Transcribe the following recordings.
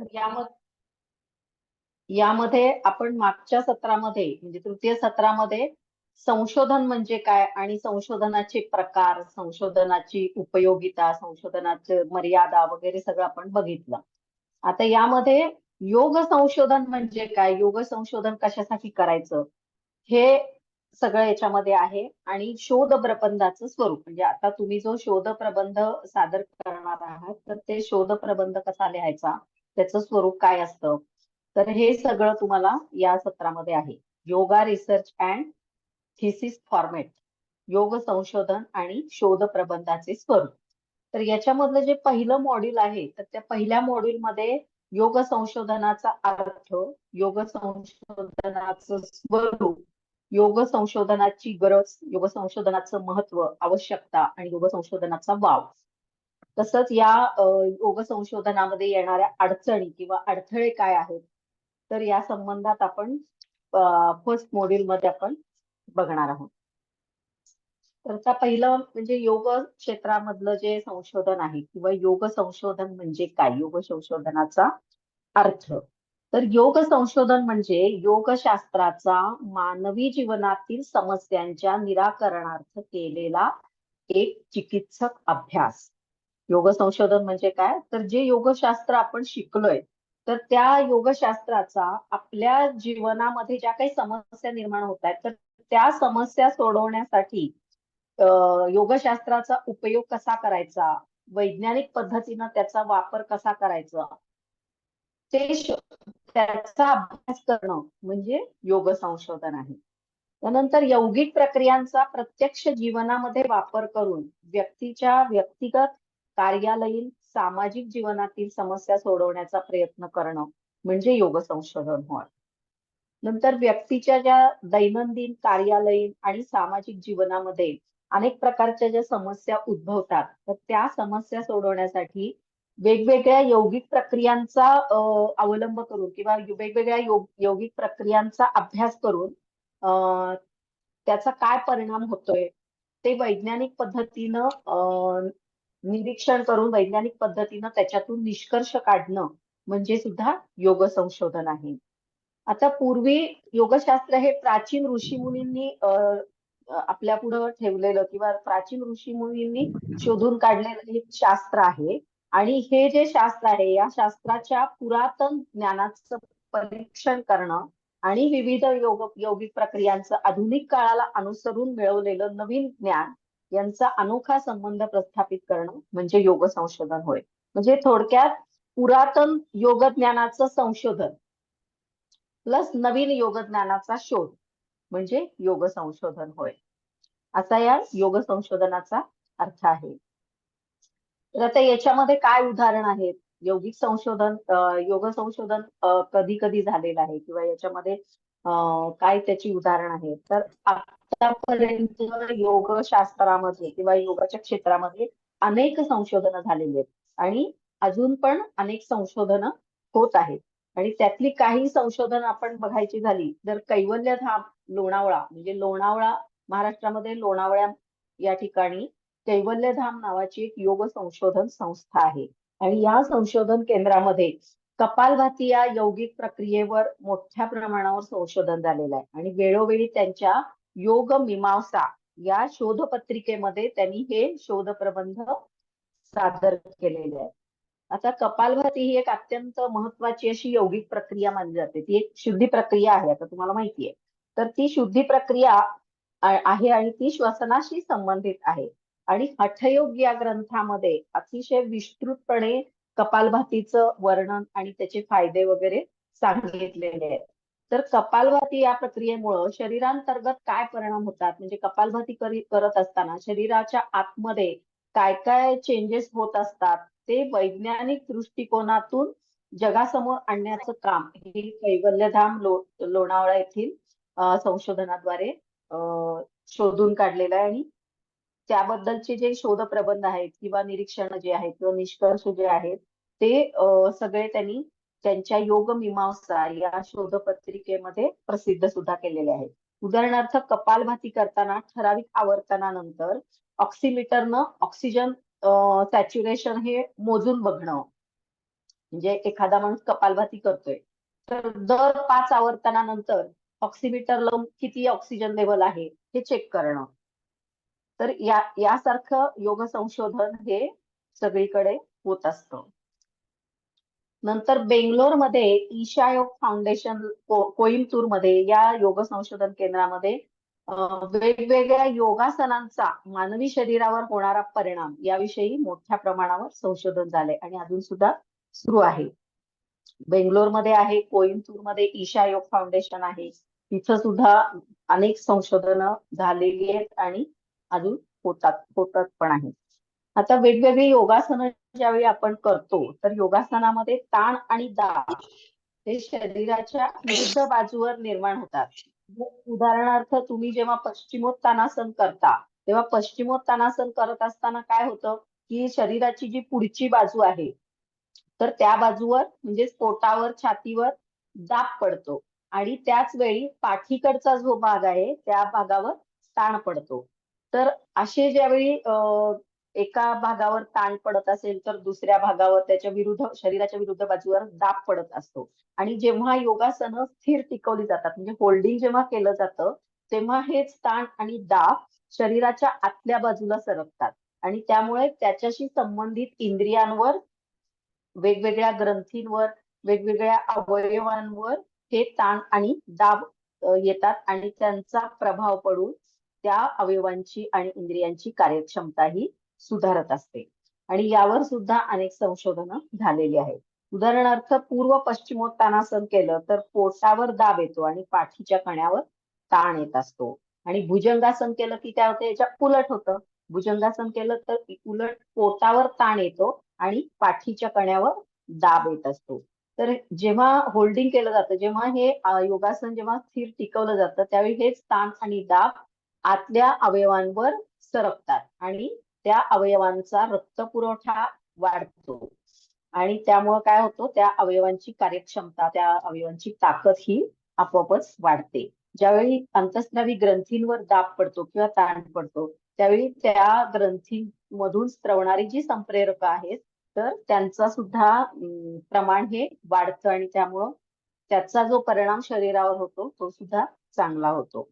तर यामध्ये आपण मागच्या सत्रामध्ये म्हणजे तृतीय सत्रामध्ये संशोधन म्हणजे काय आणि संशोधनाचे प्रकार, संशोधनाची उपयोगिता, संशोधनाचे मर्यादा वगैरे सगळं आपण बघितलं. आता यामध्ये योग संशोधन म्हणजे काय, योग संशोधन कशासाठी करायचं, हे सगळं याच्यामध्ये आहे. आणि शोध प्रबंधाचं स्वरूप म्हणजे आता तुम्ही जो शोध प्रबंध सादर करणार आहात तर ते शोध प्रबंध कसा लिहायचा, त्याचं स्वरूप काय असतं, तर हे सगळं तुम्हाला या सत्रामध्ये आहे. Yoga research and thesis format, योग संशोधन आणि शोध प्रबंधाचे स्वरूप. तर याच्यामधलं जे पहिलं मॉड्यूल आहे तर त्या पहिल्या मॉड्यूलमध्ये योग संशोधनाचा अर्थ, योग संशोधनाचं स्वरूप, योग संशोधनाची गरज, योग संशोधनाचं महत्व, आवश्यकता आणि योग संशोधनाचा वाव, तसंच या योग संशोधनामध्ये येणाऱ्या अडचणी किंवा अडथळे काय आहेत, तर या संबंधात आपण फर्स्ट मॉड्यूल मध्ये आपण बघणार आहोत. तर आता पहिलं म्हणजे योग क्षेत्रामधलं जे संशोधन आहे किंवा योग संशोधन म्हणजे काय, योग संशोधनाचा अर्थ. तर योग संशोधन म्हणजे योगशास्त्राचा मानवी जीवनातील समस्यांच्या निराकरणार्थ केलेला एक चिकित्सक अभ्यास. योग संशोधन म्हणजे काय, तर जे योगशास्त्र आपण शिकलोय तर त्या योगशास्त्राचा आपल्या जीवनामध्ये ज्या काही समस्या निर्माण होत आहेत तर त्या समस्या सोडवण्यासाठी योगशास्त्राचा उपयोग कसा करायचा, वैज्ञानिक पद्धतीनं त्याचा वापर कसा करायचा, ते त्याचा अभ्यास करणं म्हणजे योग संशोधन आहे. त्यानंतर यौगिक प्रक्रियांचा प्रत्यक्ष जीवनामध्ये वापर करून व्यक्तीच्या व्यक्तिगत, कार्यालयीन, सामाजिक जीवनातील समस्या सोडवण्याचा प्रयत्न करणं म्हणजे योग संशोधन होय. नंतर व्यक्तीच्या ज्या दैनंदिन, कार्यालयीन आणि सामाजिक जीवनामध्ये अनेक प्रकारच्या ज्या समस्या उद्भवतात तर त्या समस्या सोडवण्यासाठी वेगवेगळ्या यौगिक प्रक्रियांचा अवलंब करून किंवा वेगवेगळ्या यौगिक प्रक्रियांचा अभ्यास करून त्याचा काय परिणाम होतोय ते वैज्ञानिक पद्धतीनं निरीक्षण करून वैज्ञानिक पद्धतीनं त्याच्यातून निष्कर्ष काढणं म्हणजे सुद्धा योग संशोधन आहे. आता पूर्वी योगशास्त्र हे प्राचीन ऋषीमुनींनी आपल्या पुढं ठेवलेलं किंवा प्राचीन ऋषीमुनींनी शोधून काढलेलं एक शास्त्र आहे. आणि हे जे शास्त्र आहे या शास्त्राच्या पुरातन ज्ञानाचं परीक्षण करणं आणि विविध यौगिक प्रक्रियांचं आधुनिक काळाला अनुसरून मिळवलेलं नवीन ज्ञान यांचा अनोखा संबंध प्रस्थापित करणं म्हणजे योग संशोधन होय. म्हणजे थोडक्यात पुरातन योग ज्ञानाचं संशोधन प्लस नवीन योग ज्ञानाचा शोध म्हणजे योग संशोधन होय, असा या योग संशोधनाचा अर्थ आहे. तर आता याच्यामध्ये काय उदाहरण आहेत, यौगिक संशोधन, योग संशोधन कधी कधी झालेलं आहे किंवा याच्यामध्ये काय त्याची उदाहरण आहेत, तर आतापर्यंत योगशास्त्रामध्ये किंवा योगाच्या क्षेत्रामध्ये अनेक संशोधनं झालेली आहेत आणि अजून पण अनेक संशोधनं होत आहेत. आणि त्यातली काही संशोधन आपण बघायची झाली तर कैवल्यधाम लोणावळा म्हणजे लोणावळा, महाराष्ट्रामध्ये लोणावळा या ठिकाणी कैवल्यधाम नावाची एक योग संशोधन संस्था आहे. आणि या संशोधन केंद्रामध्ये कपालभाती या यौगिक प्रक्रियेवर मोठ्या प्रमाणावर संशोधन झालेलं आहे आणि वेळोवेळी त्यांच्या योग मीमांसा या शोधपत्रिकेमध्ये त्यांनी हे शोध प्रबंध सादर केलेले आहे. आता कपालभाती ही एक अत्यंत महत्वाची अशी यौगिक प्रक्रिया मानली जाते. ती एक शुद्धी प्रक्रिया आहे, आता तुम्हाला माहिती आहे. तर ती शुद्धी प्रक्रिया आहे आणि ती श्वसनाशी संबंधित आहे. आणि हठयोग या ग्रंथामध्ये अतिशय विस्तृतपणे कपालभातीचं वर्णन आणि त्याचे फायदे वगैरे सांगितलेले आहेत. तर कपालभाती या प्रक्रियेमुळं शरीरांतर्गत काय परिणाम होतात, म्हणजे कपालभाती करत असताना शरीराच्या आतमध्ये काय काय चेंजेस होत असतात ते वैज्ञानिक दृष्टिकोनातून जगासमोर आणण्याचं काम हे कैवल्यधाम लोणावळा येथील संशोधनाद्वारे शोधून काढलेलं आहे. आणि त्याबद्दलचे जे शोध प्रबंध आहेत किंवा निरीक्षण जे आहेत किंवा निष्कर्ष जे आहेत ते सगळे त्यांनी त्यांच्या योग मीमांसा या शोधपत्रिकेमध्ये प्रसिद्ध सुद्धा केलेले आहेत. उदाहरणार्थ कपालभाती करताना ठराविक आवर्तनानंतर ऑक्सिमीटरनं ऑक्सिजन सॅच्युरेशन हे मोजून बघणं, म्हणजे एखादा माणूस कपालभाती करतोय, तर दर 5 आवर्तनानंतर ऑक्सिमीटर लावून किती ऑक्सिजन लेवल आहे हे चेक करणं. तर यासारखं योग संशोधन हे सगळीकडे होत असतं. नंतर बेंगलोरमध्ये ईशा योग फाउंडेशन कोइंबतूरमध्ये या योग संशोधन केंद्रामध्ये वेगवेगळ्या योगासनांचा मानवी शरीरावर होणारा परिणाम याविषयी मोठ्या प्रमाणावर संशोधन झाले आणि अजून सुद्धा सुरू आहे. बेंगलोरमध्ये आहे, कोइंबतूरमध्ये ईशा योग फाउंडेशन आहे. तिथं सुद्धा अनेक संशोधनं झालेली आहेत आणि अजून होतात पण आहेत. आता वेगवेगळी योगासनं ज्यावेळी आपण करतो, तर योगासनामध्ये ताण आणि दाब हे शरीराच्या विरुद्ध बाजूवर निर्माण होतात. उदाहरणार्थ तुम्ही जेव्हा पश्चिमोत्तानासन करता, तेव्हा पश्चिमोत्तानासन करत असताना काय होतं, की शरीराची जी पुढची बाजू आहे, तर त्या बाजूवर म्हणजे पोटावर, छातीवर दाब पडतो आणि त्याच वेळी पाठीकडचा जो भाग आहे त्या भागावर ताण पडतो. तर असे ज्यावेळी एका भागावर ताण पडत असेल तर दुसऱ्या भागावर त्याच्या विरुद्ध शरीराच्या विरुद्ध बाजूवर दाब पडत असतो. आणि जेव्हा योगासनं स्थिर टिकवली जातात म्हणजे होल्डिंग जेव्हा केलं जातं, तेव्हा हेच ताण आणि दाब शरीराच्या आतल्या बाजूला सरकतात आणि त्यामुळे त्याच्याशी संबंधित इंद्रियांवर, वेगवेगळ्या ग्रंथींवर, वेगवेगळ्या अवयवांवर हे ताण आणि दाब येतात आणि त्यांचा प्रभाव पडून त्या अवयवांची आणि इंद्रियांची कार्यक्षमता ही सुधारत असते. आणि यावर सुद्धा अनेक संशोधनं झालेली आहेत. उदाहरणार्थ पूर्व पश्चिमोत्तानासन केलं तर पोटावर दाब येतो आणि पाठीच्या कण्यावर ताण येत असतो. आणि भुजंगासन केलं की काय होतं, याच्या उलट होतं. भुजंगासन केलं तर उलट पोटावर ताण येतो आणि पाठीच्या कण्यावर दाब येत असतो. तर जेव्हा होल्डिंग केलं जातं, जेव्हा हे योगासन जेव्हा स्थिर टिकवलं जातं, त्यावेळी हेच ताण आणि दाब आतल्या अवयवांवर सरकतात आणि त्या अवयवांचा रक्तपुरवठा वाढतो आणि त्यामुळं काय होतं, त्या अवयवांची कार्यक्षमता, त्या अवयवांची ताकद ही आपोआपच वाढते. ज्यावेळी अंतःस्रावी ग्रंथींवर दाब पडतो किंवा ताण पडतो, त्यावेळी त्या ग्रंथींमधून स्रवणारी जी संप्रेरक आहेत, तर त्यांचा सुद्धा प्रमाण हे वाढतं आणि त्यामुळं त्याचा जो परिणाम शरीरावर होतो तो सुद्धा चांगला होतो.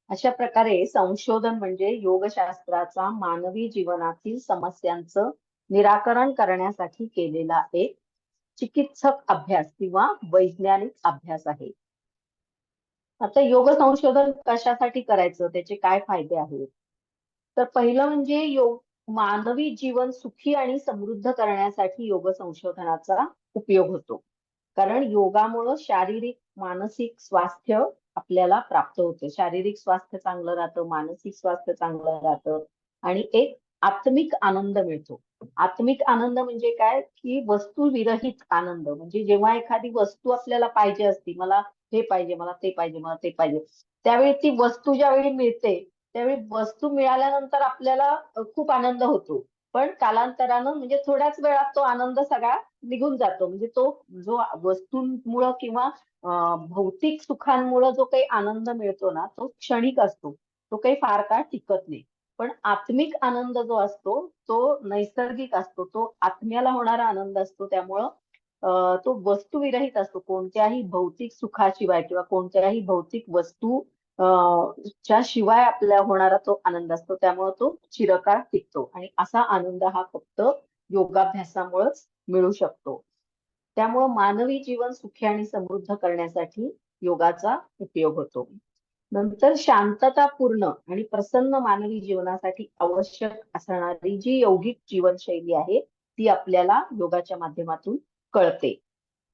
अशा प्रकारे संशोधन म्हणजे योगशास्त्राचा मानवी जीवनातील समस्यांचं निराकरण करण्यासाठी केलेला एक चिकित्सक अभ्यास किंवा वैज्ञानिक अभ्यास आहे. आता योग संशोधन कशासाठी करायचं, त्याचे काय फायदे आहेत? तर पहिलं म्हणजे मानवी जीवन सुखी आणि समृद्ध करण्यासाठी योग संशोधनाचा उपयोग होतो. कारण योगामुळं शारीरिक, मानसिक स्वास्थ्य आपल्याला प्राप्त होते. शारीरिक स्वास्थ्य चांगलं राहतं, मानसिक स्वास्थ्य चांगलं राहतं आणि एक आत्मिक आनंद मिळतो. आत्मिक आनंद म्हणजे काय, की वस्तू-विरहित आनंद. म्हणजे जेव्हा एखादी वस्तू आपल्याला पाहिजे असती, मला हे पाहिजे, मला ते पाहिजे, मला ते पाहिजे. त्यावेळी ती वस्तू ज्यावेळी मिळते, त्यावेळी वस्तू मिळाल्यानंतर आपल्याला खूप आनंद होतो. पण कालांतरानं म्हणजे थोड्याच वेळात तो आनंद सगळा निघून जातो. म्हणजे तो जो वस्तूंमुळं किंवा भौतिक सुखांमुळं जो काही आनंद मिळतो ना, तो क्षणिक असतो. तो काही फार काळ टिकत नाही. पण आत्मिक आनंद जो असतो, तो नैसर्गिक असतो. तो आत्म्याला होणारा आनंद असतो. त्यामुळं तो वस्तूविरहित असतो. कोणत्याही भौतिक सुखाशिवाय किंवा कोणत्याही भौतिक वस्तू च्या शिवाय आपल्याला होणारा तो आनंद असतो. त्यामुळे तो चिरकाळ टिकतो आणि असा आनंद हा फक्त योगाभ्यासामुळेच मिळू शकतो. त्यामुळं मानवी जीवन सुखी आणि समृद्ध करण्यासाठी योगाचा उपयोग होतो. नंतर शांततापूर्ण आणि प्रसन्न मानवी जीवनासाठी आवश्यक असणारी जी यौगिक जीवनशैली आहे, ती आपल्याला योगाच्या माध्यमातून कळते.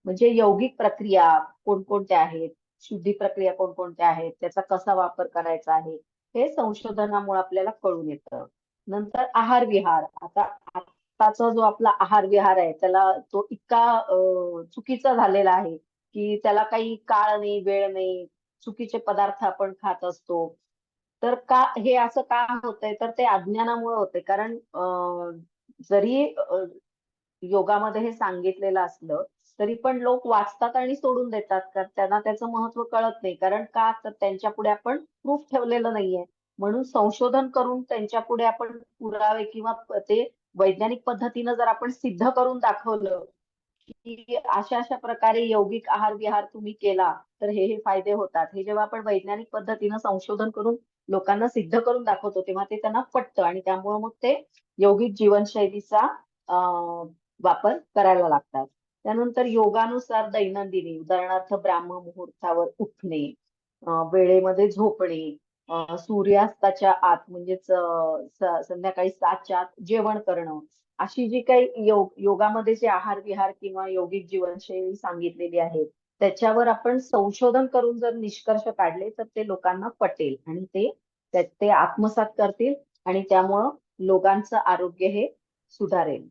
म्हणजे यौगिक प्रक्रिया कोणकोणत्या आहेत, शुद्धी प्रक्रिया कोणकोणत्या आहेत, त्याचा कसा वापर करायचा आहे, हे संशोधनामुळे आपल्याला कळून येतं. नंतर आहार विहार. आता आत्ताचा जो आपला आहार विहार आहे, त्याला तो इतका चुकीचा झालेला आहे, की त्याला काही काळ नाही, वेळ नाही, चुकीचे पदार्थ आपण खात असतो. तर का हे असं का होतंय, तर ते अज्ञानामुळे होतंय. कारण जरी योगामध्ये हे सांगितलेलं असलं, तरी पण लोक वाचतात आणि सोडून देतात. तर त्यांना त्याचं महत्व कळत नाही. कारण का, तर त्यांच्या पुढे आपण प्रूफ ठेवलेलं नाहीये. म्हणून संशोधन करून त्यांच्या पुढे आपण पुरावे किंवा ते वैज्ञानिक पद्धतीनं जर आपण सिद्ध करून दाखवलं, की अशा अशा प्रकारे यौगिक आहार विहार तुम्ही केला तर हे फायदे होतात. हे जेव्हा आपण वैज्ञानिक पद्धतीनं संशोधन करून लोकांना सिद्ध करून दाखवतो तेव्हा ते त्यांना पटतं आणि त्यामुळे मग ते यौगिक जीवनशैलीचा वापर करायला लागतात. त्यानंतर योगानुसार दैनंदिनी उदाहरणार्थ ब्राह्म मुहूर्तावर उठणे, वेळेमध्ये झोपणे, सूर्यास्ताच्या आत म्हणजेच संध्याकाळी 7च्या आत जेवण करणं, अशी जी काही योगामध्ये जे आहार विहार किंवा यौगिक जीवनशैली सांगितलेली आहे त्याच्यावर आपण संशोधन करून जर निष्कर्ष काढले तर ते लोकांना पटेल आणि ते आत्मसात करतील आणि त्यामुळं लोकांचं आरोग्य हे सुधारेल.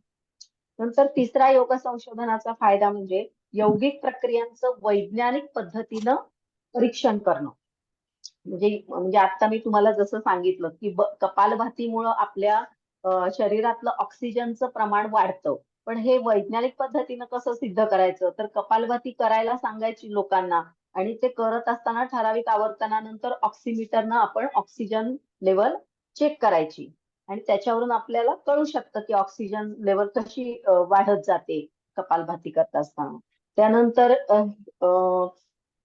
नंतर तिसरा योग संशोधनाचा फायदा म्हणजे यौगिक प्रक्रियांचं वैज्ञानिक पद्धतीनं परीक्षण करणं. म्हणजे म्हणजे आता मी तुम्हाला जसं सांगितलं की कपालभातीमुळं आपल्या शरीरातलं ऑक्सिजनचं प्रमाण वाढतं. पण हे वैज्ञानिक पद्धतीनं कसं सिद्ध करायचं तर कपालभाती करायला सांगायची लोकांना आणि ते करत असताना ठराविक आवर्तनानंतर ऑक्सिमीटरनं आपण ऑक्सिजन लेवल चेक करायची आणि त्याच्यावरून आपल्याला कळू शकतं की ऑक्सिजन लेवल कशी वाढत जाते कपालभाती करत असताना. त्यानंतर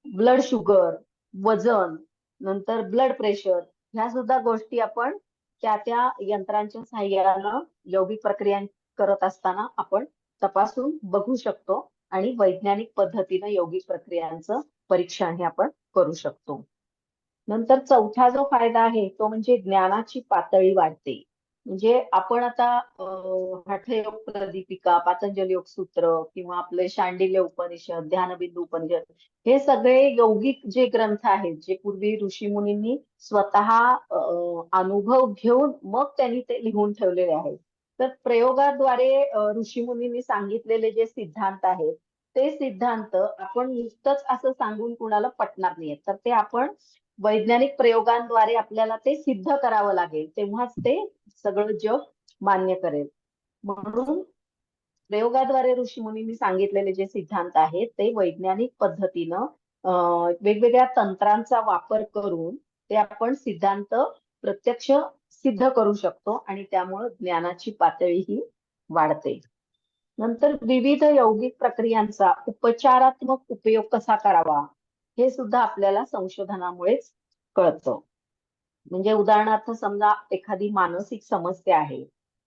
ब्लड शुगर, वजन, नंतर ब्लड प्रेशर ह्या सुद्धा गोष्टी आपण त्या यंत्रांच्या साहाय्यानं यौगिक प्रक्रिया करत असताना आपण तपासून बघू शकतो आणि वैज्ञानिक पद्धतीनं यौगिक प्रक्रियांचं परीक्षण हे आपण करू शकतो. नंतर चौथा जो फायदा आहे तो म्हणजे ज्ञानाची पातळी वाढते. म्हणजे आपण आता हठयोग प्रदीपिका, पातंजल योग सूत्र किंवा आपले शांडिल्य उपनिषद, ध्यानबिंदू उपनिषद हे सगळे यौगिक जे ग्रंथ आहेत जे पूर्वी ऋषीमुनींनी स्वतः अनुभव घेऊन मग त्यांनी ते लिहून ठेवलेले आहेत. तर प्रयोगाद्वारे ऋषीमुनींनी सांगितलेले जे सिद्धांत आहेत ते सिद्धांत आपण नुसतंच असं सांगून कुणाला पटणार नाहीये. तर ते आपण वैज्ञानिक प्रयोगांद्वारे आपल्याला ते सिद्ध करावं लागेल तेव्हाच ते सगळं जग मान्य करेल. म्हणून प्रयोगाद्वारे ऋषीमुनींनी सांगितलेले जे सिद्धांत आहेत ते वैज्ञानिक पद्धतीनं वेगवेगळ्या तंत्रांचा वापर करून ते आपण सिद्धांत प्रत्यक्ष सिद्ध करू शकतो आणि त्यामुळे ज्ञानाची पातळी ही वाढते. नंतर विविध यौगिक प्रक्रियांचा उपचारात्मक उपयोग कसा करावा हे सुद्धा आपल्याला संशोधनामुळेच कळतं. म्हणजे उदाहरणार्थ समजा एखादी मानसिक समस्या आहे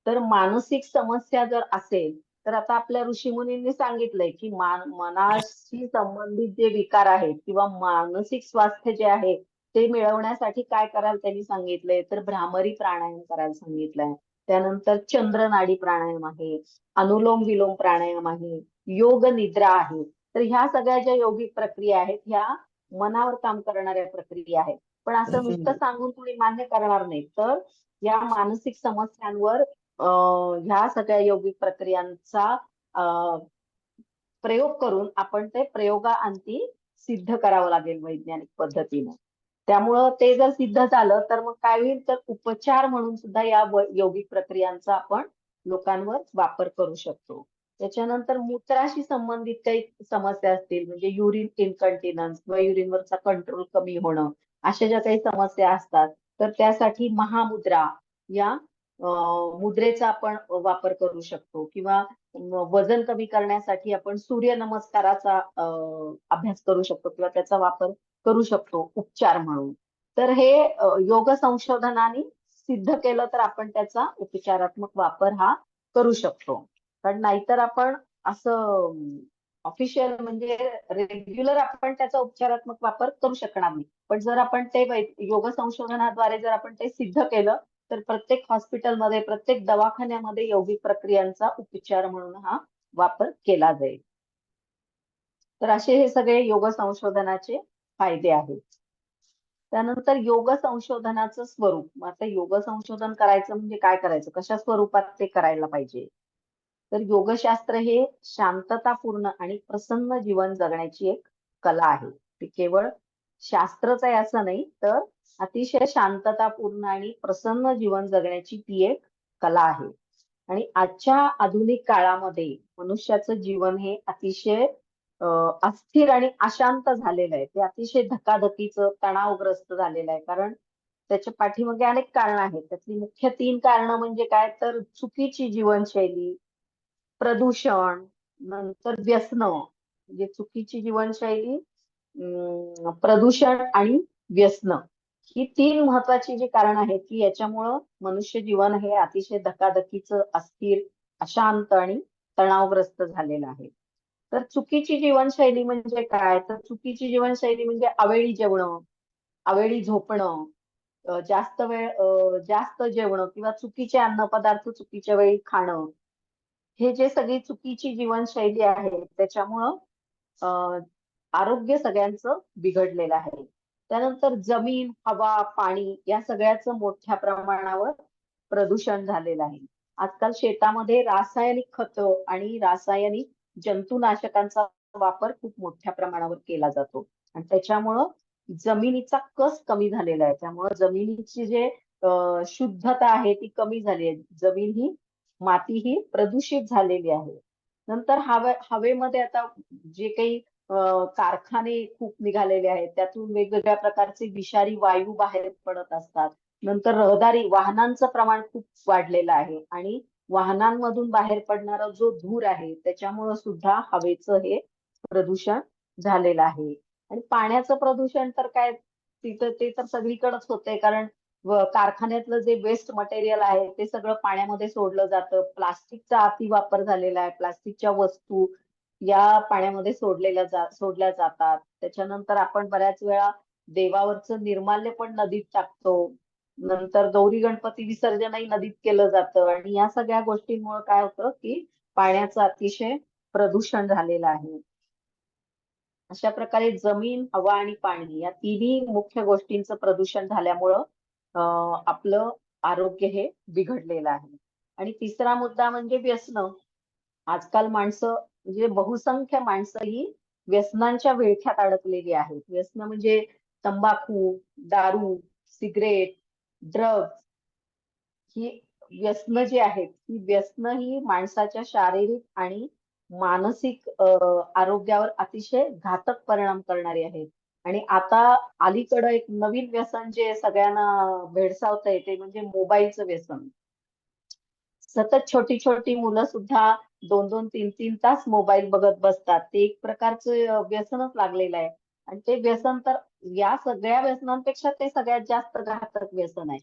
तर मानसिक समस्या जर असेल तर आता आपल्या ऋषीमुनींनी सांगितलंय की मनाशी संबंधित जे विकार आहेत किंवा मानसिक स्वास्थ्य जे आहे ते मिळवण्यासाठी काय करायला त्यांनी सांगितलंय तर भ्रामरी प्राणायाम करायला सांगितलंय. त्यानंतर चंद्र नाडी प्राणायाम आहे, अनुलोम विलोम प्राणायाम आहे, योग निद्रा आहे. तर ह्या सगळ्या ज्या यौगिक प्रक्रिया आहेत ह्या मनावर काम करणाऱ्या प्रक्रिया आहेत. पण असं नुसतं सांगून कोणी मान्य करणार नाही. तर या मानसिक समस्यांवर ह्या सगळ्या यौगिक प्रक्रियांचा प्रयोग करून आपण ते प्रयोगाअंती सिद्ध करावं लागेल वैज्ञानिक पद्धतीनं. त्यामुळं ते जर सिद्ध झालं तर मग काय होईल तर उपचार म्हणून सुद्धा या यौगिक प्रक्रियांचा आपण लोकांवर वापर करू शकतो. त्याच्यानंतर मूत्राशी संबंधित काही समस्या असतील म्हणजे युरिन इनकंटिनन्स किंवा युरिनवरचा कंट्रोल कमी होणं अशा ज्या काही समस्या असतात तर त्यासाठी महामुद्रा या मुद्रेचा आपण वापर करू शकतो किंवा वजन कमी करण्यासाठी आपण सूर्य नमस्काराचा अभ्यास करू शकतो किंवा त्याचा वापर करू शकतो उपचार म्हणून. तर हे योग संशोधनाने सिद्ध केलं तर आपण त्याचा उपचारात्मक वापर हा करू शकतो. कारण नाहीतर आपण असं ऑफिशियल म्हणजे रेग्युलर आपण त्याचा उपचारात्मक वापर करू शकणार नाही. पण जर आपण ते योग संशोधनाद्वारे जर आपण ते सिद्ध केलं तर प्रत्येक हॉस्पिटलमध्ये प्रत्येक दवाखान्यामध्ये यौगिक प्रक्रियांचा उपचार म्हणून हा वापर केला जाईल. तर असे हे सगळे योग संशोधनाचे फायदे आहेत. त्यानंतर योग संशोधनाचं स्वरूप. आता योग संशोधन करायचं म्हणजे काय करायचं कशा स्वरूपात ते करायला पाहिजे तर योगशास्त्र हे शांततापूर्ण आणि प्रसन्न जीवन जगण्याची एक कला आहे. ती केवळ शास्त्रच आहे असं नाही तर अतिशय शांततापूर्ण आणि प्रसन्न जीवन जगण्याची ती एक कला आहे. आणि आजच्या आधुनिक काळामध्ये मनुष्याचं जीवन हे अतिशय अस्थिर आणि अशांत झालेलं आहे. ते अतिशय धकाधकीचं तणावग्रस्त झालेलं आहे. कारण त्याच्या पाठीमागे अनेक कारणं आहेत. त्यातली मुख्य 3 कारणं म्हणजे काय तर चुकीची जीवनशैली, प्रदूषण नंतर व्यसन म्हणजे चुकीची जीवनशैली, प्रदूषण आणि व्यसन, ही 3 महत्वाची जी कारण आहेत की याच्यामुळं मनुष्य जीवन हे अतिशय धकाधकीचं, अस्थिर, अशांत आणि तणावग्रस्त झालेलं आहे. तर चुकीची जीवनशैली म्हणजे काय? तर चुकीची जीवनशैली म्हणजे अवेळी जेवणं, अवेळी झोपणं, जास्त जेवणं किंवा चुकीचे अन्नपदार्थ चुकीच्या वेळी खाणं. हे जे सगळी चुकीची जीवनशैली आहे त्याच्यामुळं अ, आरोग्य सगळ्यांचं बिघडलेलं आहे. त्यानंतर जमीन, हवा, पाणी या सगळ्याचं मोठ्या प्रमाणावर प्रदूषण झालेलं आहे. आजकाल शेतामध्ये रासायनिक खतं आणि रासायनिक जंतुनाशकांचा वापर खूप मोठ्या प्रमाणावर केला जातो आणि त्याच्यामुळं जमिनीचा कस कमी झालेला आहे. त्यामुळं जमिनीची जे शुद्धता आहे ती कमी झाली आहे. जमीन ही, माती ही प्रदूषित झालेली आहे. नंतर हवेमध्ये आता जे काही कारखाने खूप निघालेले आहेत, त्यातून वेगवेगळ्या प्रकारचे विषारी वायू बाहेर पडत असतात. नंतर वाहनांचं प्रमाण खूप वाढलेलं आहे आणि वाहनांमधून बाहेर पडणारा जो धूर आहे, त्याच्यामुळं सुद्धा हवेचं हे प्रदूषण झालेलं आहे. आणि पाण्याचं प्रदूषण तर काय, तिथं ते तर सगळीकडेच होतंय, कारण कारखान्यातलं जे वेस्ट मटेरियल आहे ते सगळं पाण्यामध्ये सोडलं जातं. प्लास्टिकचा अतिवापर झालेला आहे. प्लास्टिकच्या वस्तू या पाण्यामध्ये सोडल्या जातात. त्याच्यानंतर आपण बऱ्याच वेळा देवावरचं निर्माल्य पण नदीत टाकतो. नंतर गौरी गणपती विसर्जनही नदीत केलं जातं आणि या सगळ्या गोष्टींमुळे काय होतं की पाण्याचं अतिशय प्रदूषण झालेलं आहे. अशा प्रकारे जमीन, हवा आणि पाणी या तिन्ही मुख्य गोष्टींचं प्रदूषण झाल्यामुळं आपलं आरोग्य हे बिघडलेलं आहे. आणि तिसरा मुद्दा म्हणजे व्यसनं. आजकाल माणसं म्हणजे बहुसंख्य माणसं ही व्यसनांच्या विळख्यात अडकलेली आहेत. व्यसनं म्हणजे तंबाखू, दारू, सिगरेट, ड्रग्ज, ही व्यसनं जी आहेत, ही व्यसनं ही माणसाच्या शारीरिक आणि मानसिक आरोग्यावर अतिशय घातक परिणाम करणारी आहेत. आणि आता अलीकडं एक नवीन व्यसन जे सगळ्यांना भेडसावतंय ते म्हणजे मोबाईलचं व्यसन. सतत छोटी-छोटी मुलं सुद्धा 2-2, 3-3 तास मोबाईल बघत बसतात. ते एक प्रकारचं व्यसनच लागलेलं आहे. आणि ते व्यसन तर या सगळ्या व्यसनांपेक्षा ते सगळ्यात जास्त घातक व्यसन आहे.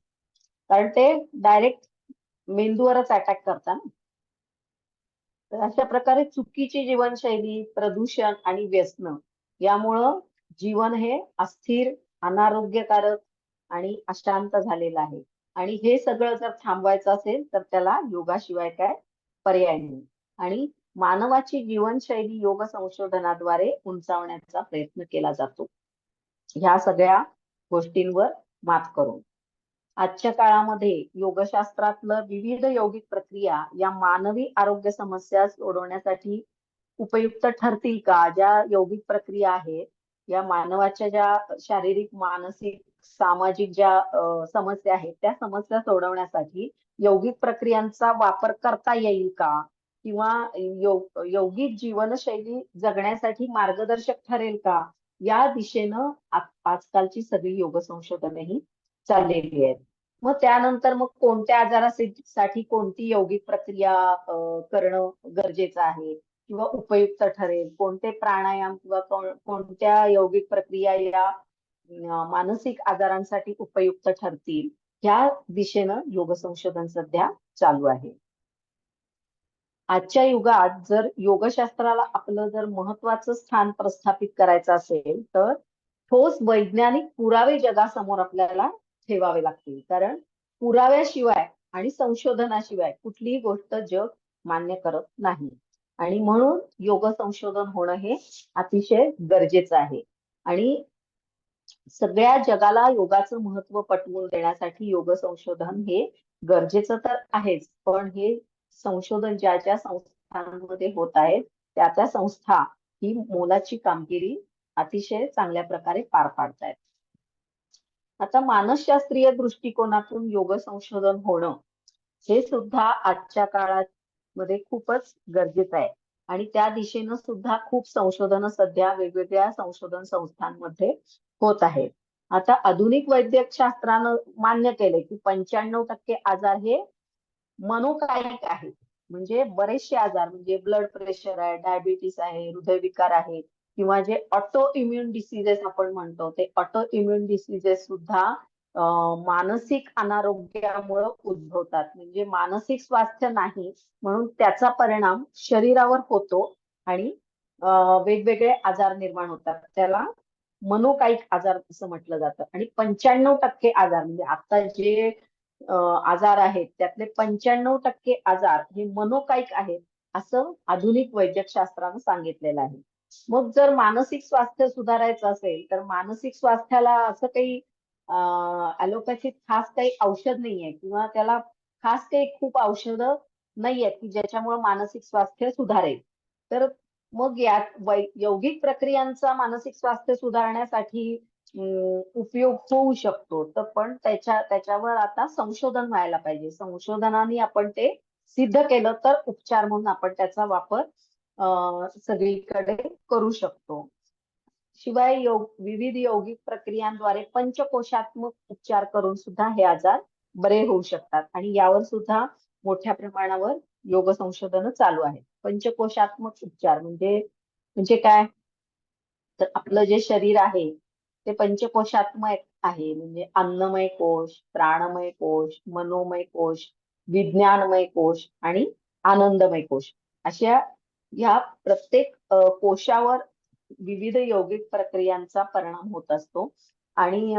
कारण ते डायरेक्ट मेंदूवरच अटॅक करतं ना. तर अशा प्रकारे चुकीची जीवनशैली, प्रदूषण आणि व्यसनं यामुळं जीवन हे अस्थिर, अनारोग्यकारक आणि अशांत झालेलं आहे. आणि हे सगळं जर थांबवायचं असेल तर त्याला योगाशिवाय काय पर्याय नाही. आणि मानवाची जीवनशैली योग संशोधनाद्वारे उंचावण्याचा प्रयत्न केला जातो. ह्या सगळ्या गोष्टींवर मात करून. आजच्या काळामध्ये योगशास्त्रातलं विविध यौगिक प्रक्रिया या मानवी आरोग्य समस्या सोडवण्यासाठी उपयुक्त ठरतील का? ज्या यौगिक प्रक्रिया आहेत, या मानवाच्या ज्या शारीरिक, मानसिक, सामाजिक ज्या समस्या आहेत, त्या समस्या सोडवण्यासाठी यौगिक प्रक्रियांचा वापर करता येईल का? किंवा यौगिक जीवनशैली जगण्यासाठी मार्गदर्शक ठरेल का? या दिशेनं आजकालची सगळी योग संशोधनं ही चाललेली आहेत. मग त्यानंतर मग कोणत्या आजारासाठी कोणती यौगिक प्रक्रिया करणं गरजेचं आहे किंवा उपयुक्त ठरेल, कोणते प्राणायाम किंवा कोणत्या यौगिक प्रक्रिया या मानसिक आजारांसाठी उपयुक्त ठरतील, ह्या दिशेनं योग संशोधन सध्या चालू आहे. आजच्या युगात जर योगशास्त्राला आपलं जर महत्वाचं स्थान प्रस्थापित करायचं असेल, तर ठोस वैज्ञानिक पुरावे जगासमोर आपल्याला ठेवावे लागतील. कारण पुराव्याशिवाय आणि संशोधनाशिवाय कुठलीही गोष्ट जग मान्य करत नाही. आणि म्हणून योग संशोधन होणं हे अतिशय गरजेचं आहे. आणि सगळ्या जगाला योगाचं महत्व पटवून देण्यासाठी योग संशोधन हे गरजेचं तर आहेच, पण हे संशोधन ज्या ज्या संस्थांमध्ये होत आहे, त्या त्या संस्था ही मोलाची कामगिरी अतिशय चांगल्या प्रकारे पार पाडतायत. आता मानसशास्त्रीय दृष्टिकोनातून योग संशोधन होणं हे सुद्धा आजच्या काळात मध्ये खूपच गरजेचं आहे. आणि त्या दिशेनं सुद्धा खूप संशोधन सध्या वेगवेगळ्या संशोधन संस्थांमध्ये होत आहेत. आता आधुनिक वैद्यकशास्त्रानं मान्य केलंय की 95% आजार हे मनोकायिक आहेत. म्हणजे बरेचसे आजार, म्हणजे ब्लड प्रेशर आहे, डायबिटीस आहे, हृदयविकार आहे, किंवा जे ऑटो इम्युन डिसीजेस आपण म्हणतो, ते ऑटो इम्युन डिसीजेस सुद्धा मानसिक अनारोग्यामुळे उद्भवतात. म्हणजे मानसिक स्वास्थ्य नाही म्हणून त्याचा परिणाम शरीरावर होतो आणि वेगवेगळे आजार निर्माण होतात. त्याला मनोकायिक आजार असं म्हटलं जातं. आणि 95% आजार, म्हणजे आता जे आजार आहेत त्यातले 95% आजार हे मनोकायिक आहेत, असं आधुनिक वैद्यकशास्त्रानं सांगितलेलं आहे. मग जर मानसिक स्वास्थ्य सुधारायचं असेल तर मानसिक स्वास्थ्याला असं काही ऍलोपॅथीत खास काही औषध नाहीये, किंवा त्याला खास काही खूप औषधं नाहीयेत की ज्याच्यामुळे मानसिक स्वास्थ्य सुधारेल. तर मग यात यौगिक प्रक्रियांचा मानसिक स्वास्थ्य सुधारण्यासाठी उपयोग होऊ शकतो. तर पण त्याच्यावर आता संशोधन व्हायला पाहिजे. संशोधनाने आपण ते सिद्ध केलं तर उपचार म्हणून आपण त्याचा वापर सगळीकडे करू शकतो. शिवाय विविध यौगिक प्रक्रियांद्वारे पंचकोशात्मक उपचार करून सुद्धा हे आजार बरे होऊ शकतात. आणि यावर सुद्धा मोठ्या प्रमाणावर योग संशोधन चालू आहे. पंचकोशात्मक उपचार म्हणजे म्हणजे काय? तर आपलं जे शरीर आहे ते पंचकोशात्मक आहे. म्हणजे अन्नमय कोश, प्राणमय कोश, मनोमय कोश, विज्ञानमय कोश आणि आनंदमय कोश, अशा या प्रत्येक कोशावर विविध यौगिक प्रक्रियांचा परिणाम होत असतो. आणि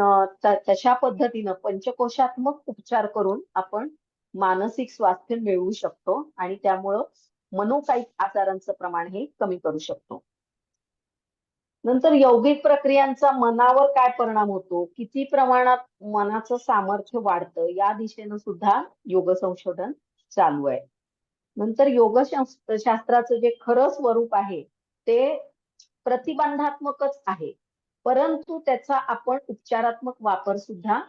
तशा पद्धतीनं पंचकोशात्मक उपचार करून आपण मानसिक स्वास्थ्य मिळवू शकतो आणि त्यामुळं मनोकायिक आजारांचं प्रमाण हे कमी करू शकतो. नंतर यौगिक प्रक्रियांचा मनावर काय परिणाम होतो, किती प्रमाणात मनाचं सामर्थ्य वाढतं, या दिशेनं सुद्धा योग संशोधन चालू आहे. नंतर शास्त्राचं जे खरं स्वरूप आहे ते प्रतिबंधात्मकच आहे, परंतु त्याचा आपण उपचारात्मक वापर सुद्धा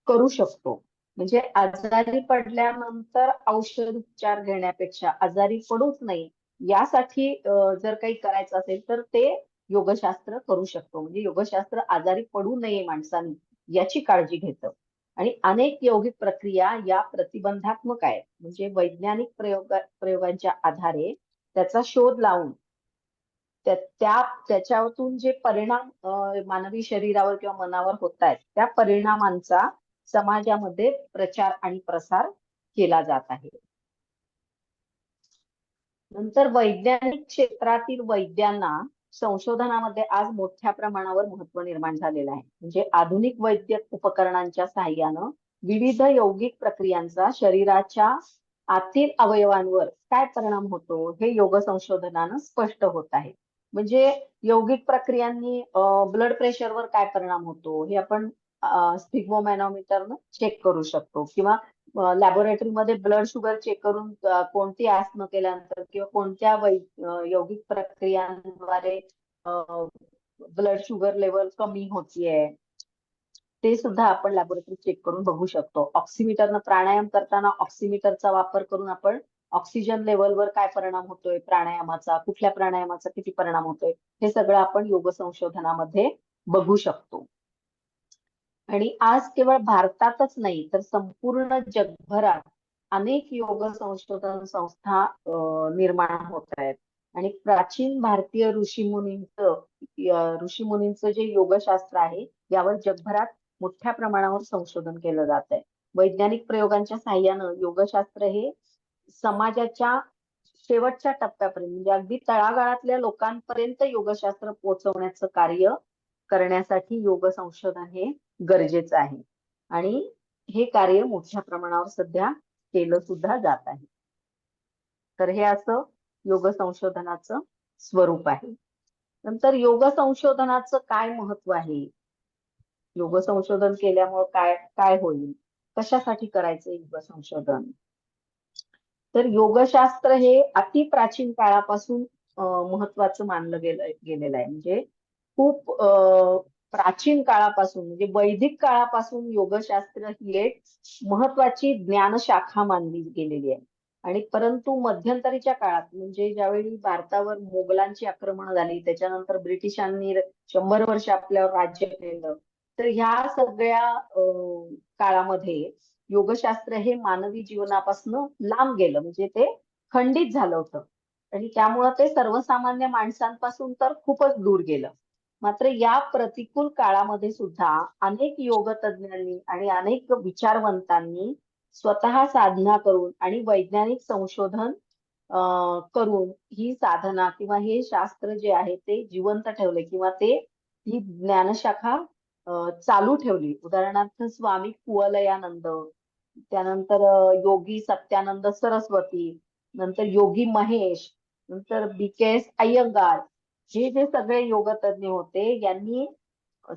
करू शकतो. म्हणजे आजारी पडल्यानंतर औषध उपचार घेण्यापेक्षा आजारी पडूच नाही यासाठी जर काही करायचं असेल तर ते योगशास्त्र करू शकतो. म्हणजे योगशास्त्र आजारी पडू नये माणसाने याची काळजी घेतं. आणि अनेक यौगिक प्रक्रिया या प्रतिबंधात्मक आहेत. म्हणजे वैज्ञानिक प्रयोगांच्या आधारे त्याचा शोध लावून त्याच्यातून जे परिणाम मानवी शरीरावर किंवा मनावर होत आहेत त्या परिणामांचा समाजामध्ये प्रचार आणि प्रसार केला जात आहे. नंतर वैज्ञानिक क्षेत्रातील वैद्यांना संशोधनामध्ये आज मोठ्या प्रमाणावर महत्व निर्माण झालेलं आहे. म्हणजे आधुनिक वैद्यक उपकरणांच्या साहाय्यानं विविध यौगिक प्रक्रियांचा शरीराच्या आतील अवयवांवर काय परिणाम होतो हे योग संशोधनानं स्पष्ट होत आहे. म्हणजे यौगिक प्रक्रियांनी ब्लड प्रेशरवर काय परिणाम होतो हे आपण स्फिग्मोमॅनोमीटरनं चेक करू शकतो, किंवा लॅबोरेटरीमध्ये ब्लड शुगर चेक करून कोणती आसनं केल्यानंतर किंवा कोणत्या यौगिक प्रक्रियांद्वारे ब्लड शुगर लेवल कमी होतीये ते सुद्धा आपण लॅबोरेटरी चेक करून बघू शकतो. ऑक्सिमीटरनं प्राणायाम करताना ऑक्सिमीटरचा वापर करून आपण ऑक्सिजन लेवलवर काय परिणाम होतोय प्राणायामाचा, कुठल्या प्राणायामाचा किती परिणाम होतोय हे सगळं आपण योग संशोधनामध्ये बघू शकतो. आणि आज केवळ भारतातच नाही तर संपूर्ण जगभरात अनेक योग संशोधन संस्था निर्माण होत आहेत. आणि प्राचीन भारतीय ऋषीमुनींचं जे योगशास्त्र आहे यावर जगभरात मोठ्या प्रमाणावर संशोधन केलं जात आहे. वैज्ञानिक प्रयोगांच्या साहाय्यानं योगशास्त्र हे समाजाच्या शेवटच्या टप्प्यापर्यंत, म्हणजे अगदी तळागाळातल्या लोकांपर्यंत योगशास्त्र पोहोचवण्याचं कार्य करण्यासाठी योग संशोधन हे गरजेचं आहे. आणि हे कार्य मोठ्या प्रमाणावर सध्या केलं सुद्धा जात आहे. तर हे असं योग संशोधनाचं स्वरूप आहे. नंतर योग संशोधनाचं काय महत्व आहे, योग संशोधन केल्यामुळे काय काय होईल, कशासाठी करायचं योग संशोधन? तर योगशास्त्र हे अति प्राचीन काळापासून महत्वाचं मानलं गेलेलं आहे. म्हणजे खूप प्राचीन काळापासून, म्हणजे वैदिक काळापासून योगशास्त्र ही एक महत्वाची ज्ञानशाखा मानली गेलेली आहे. आणि परंतु मध्यंतरीच्या काळात, म्हणजे ज्यावेळी भारतावर मोगलांची आक्रमण झाली, त्याच्यानंतर ब्रिटिशांनी 100 वर्ष आपल्यावर राज्य केलं, तर ह्या सगळ्या काळामध्ये योगशास्त्र हे मानवी जीवनापासून लांब गेलं. म्हणजे ते खंडित झालं होतं आणि त्यामुळं ते सर्वसामान्य माणसांपासून तर खूपच दूर गेलं. मात्र या प्रतिकूल काळामध्ये सुद्धा अनेक योगतज्ञांनी आणि अनेक विचारवंतांनी स्वतः साधना करून आणि वैज्ञानिक संशोधन करून ही साधना किंवा हे शास्त्र जे आहे ते जिवंत ठेवले किंवा ते ही ज्ञानशाखा चालू ठेवली. उदाहरणार्थ स्वामी कुवलयानंद, त्यानंतर योगी सत्यानंद सरस्वती, नंतर योगी महेश, नंतर BKS अय्यंगार, हे जे सगळे योगतज्ञ होते यांनी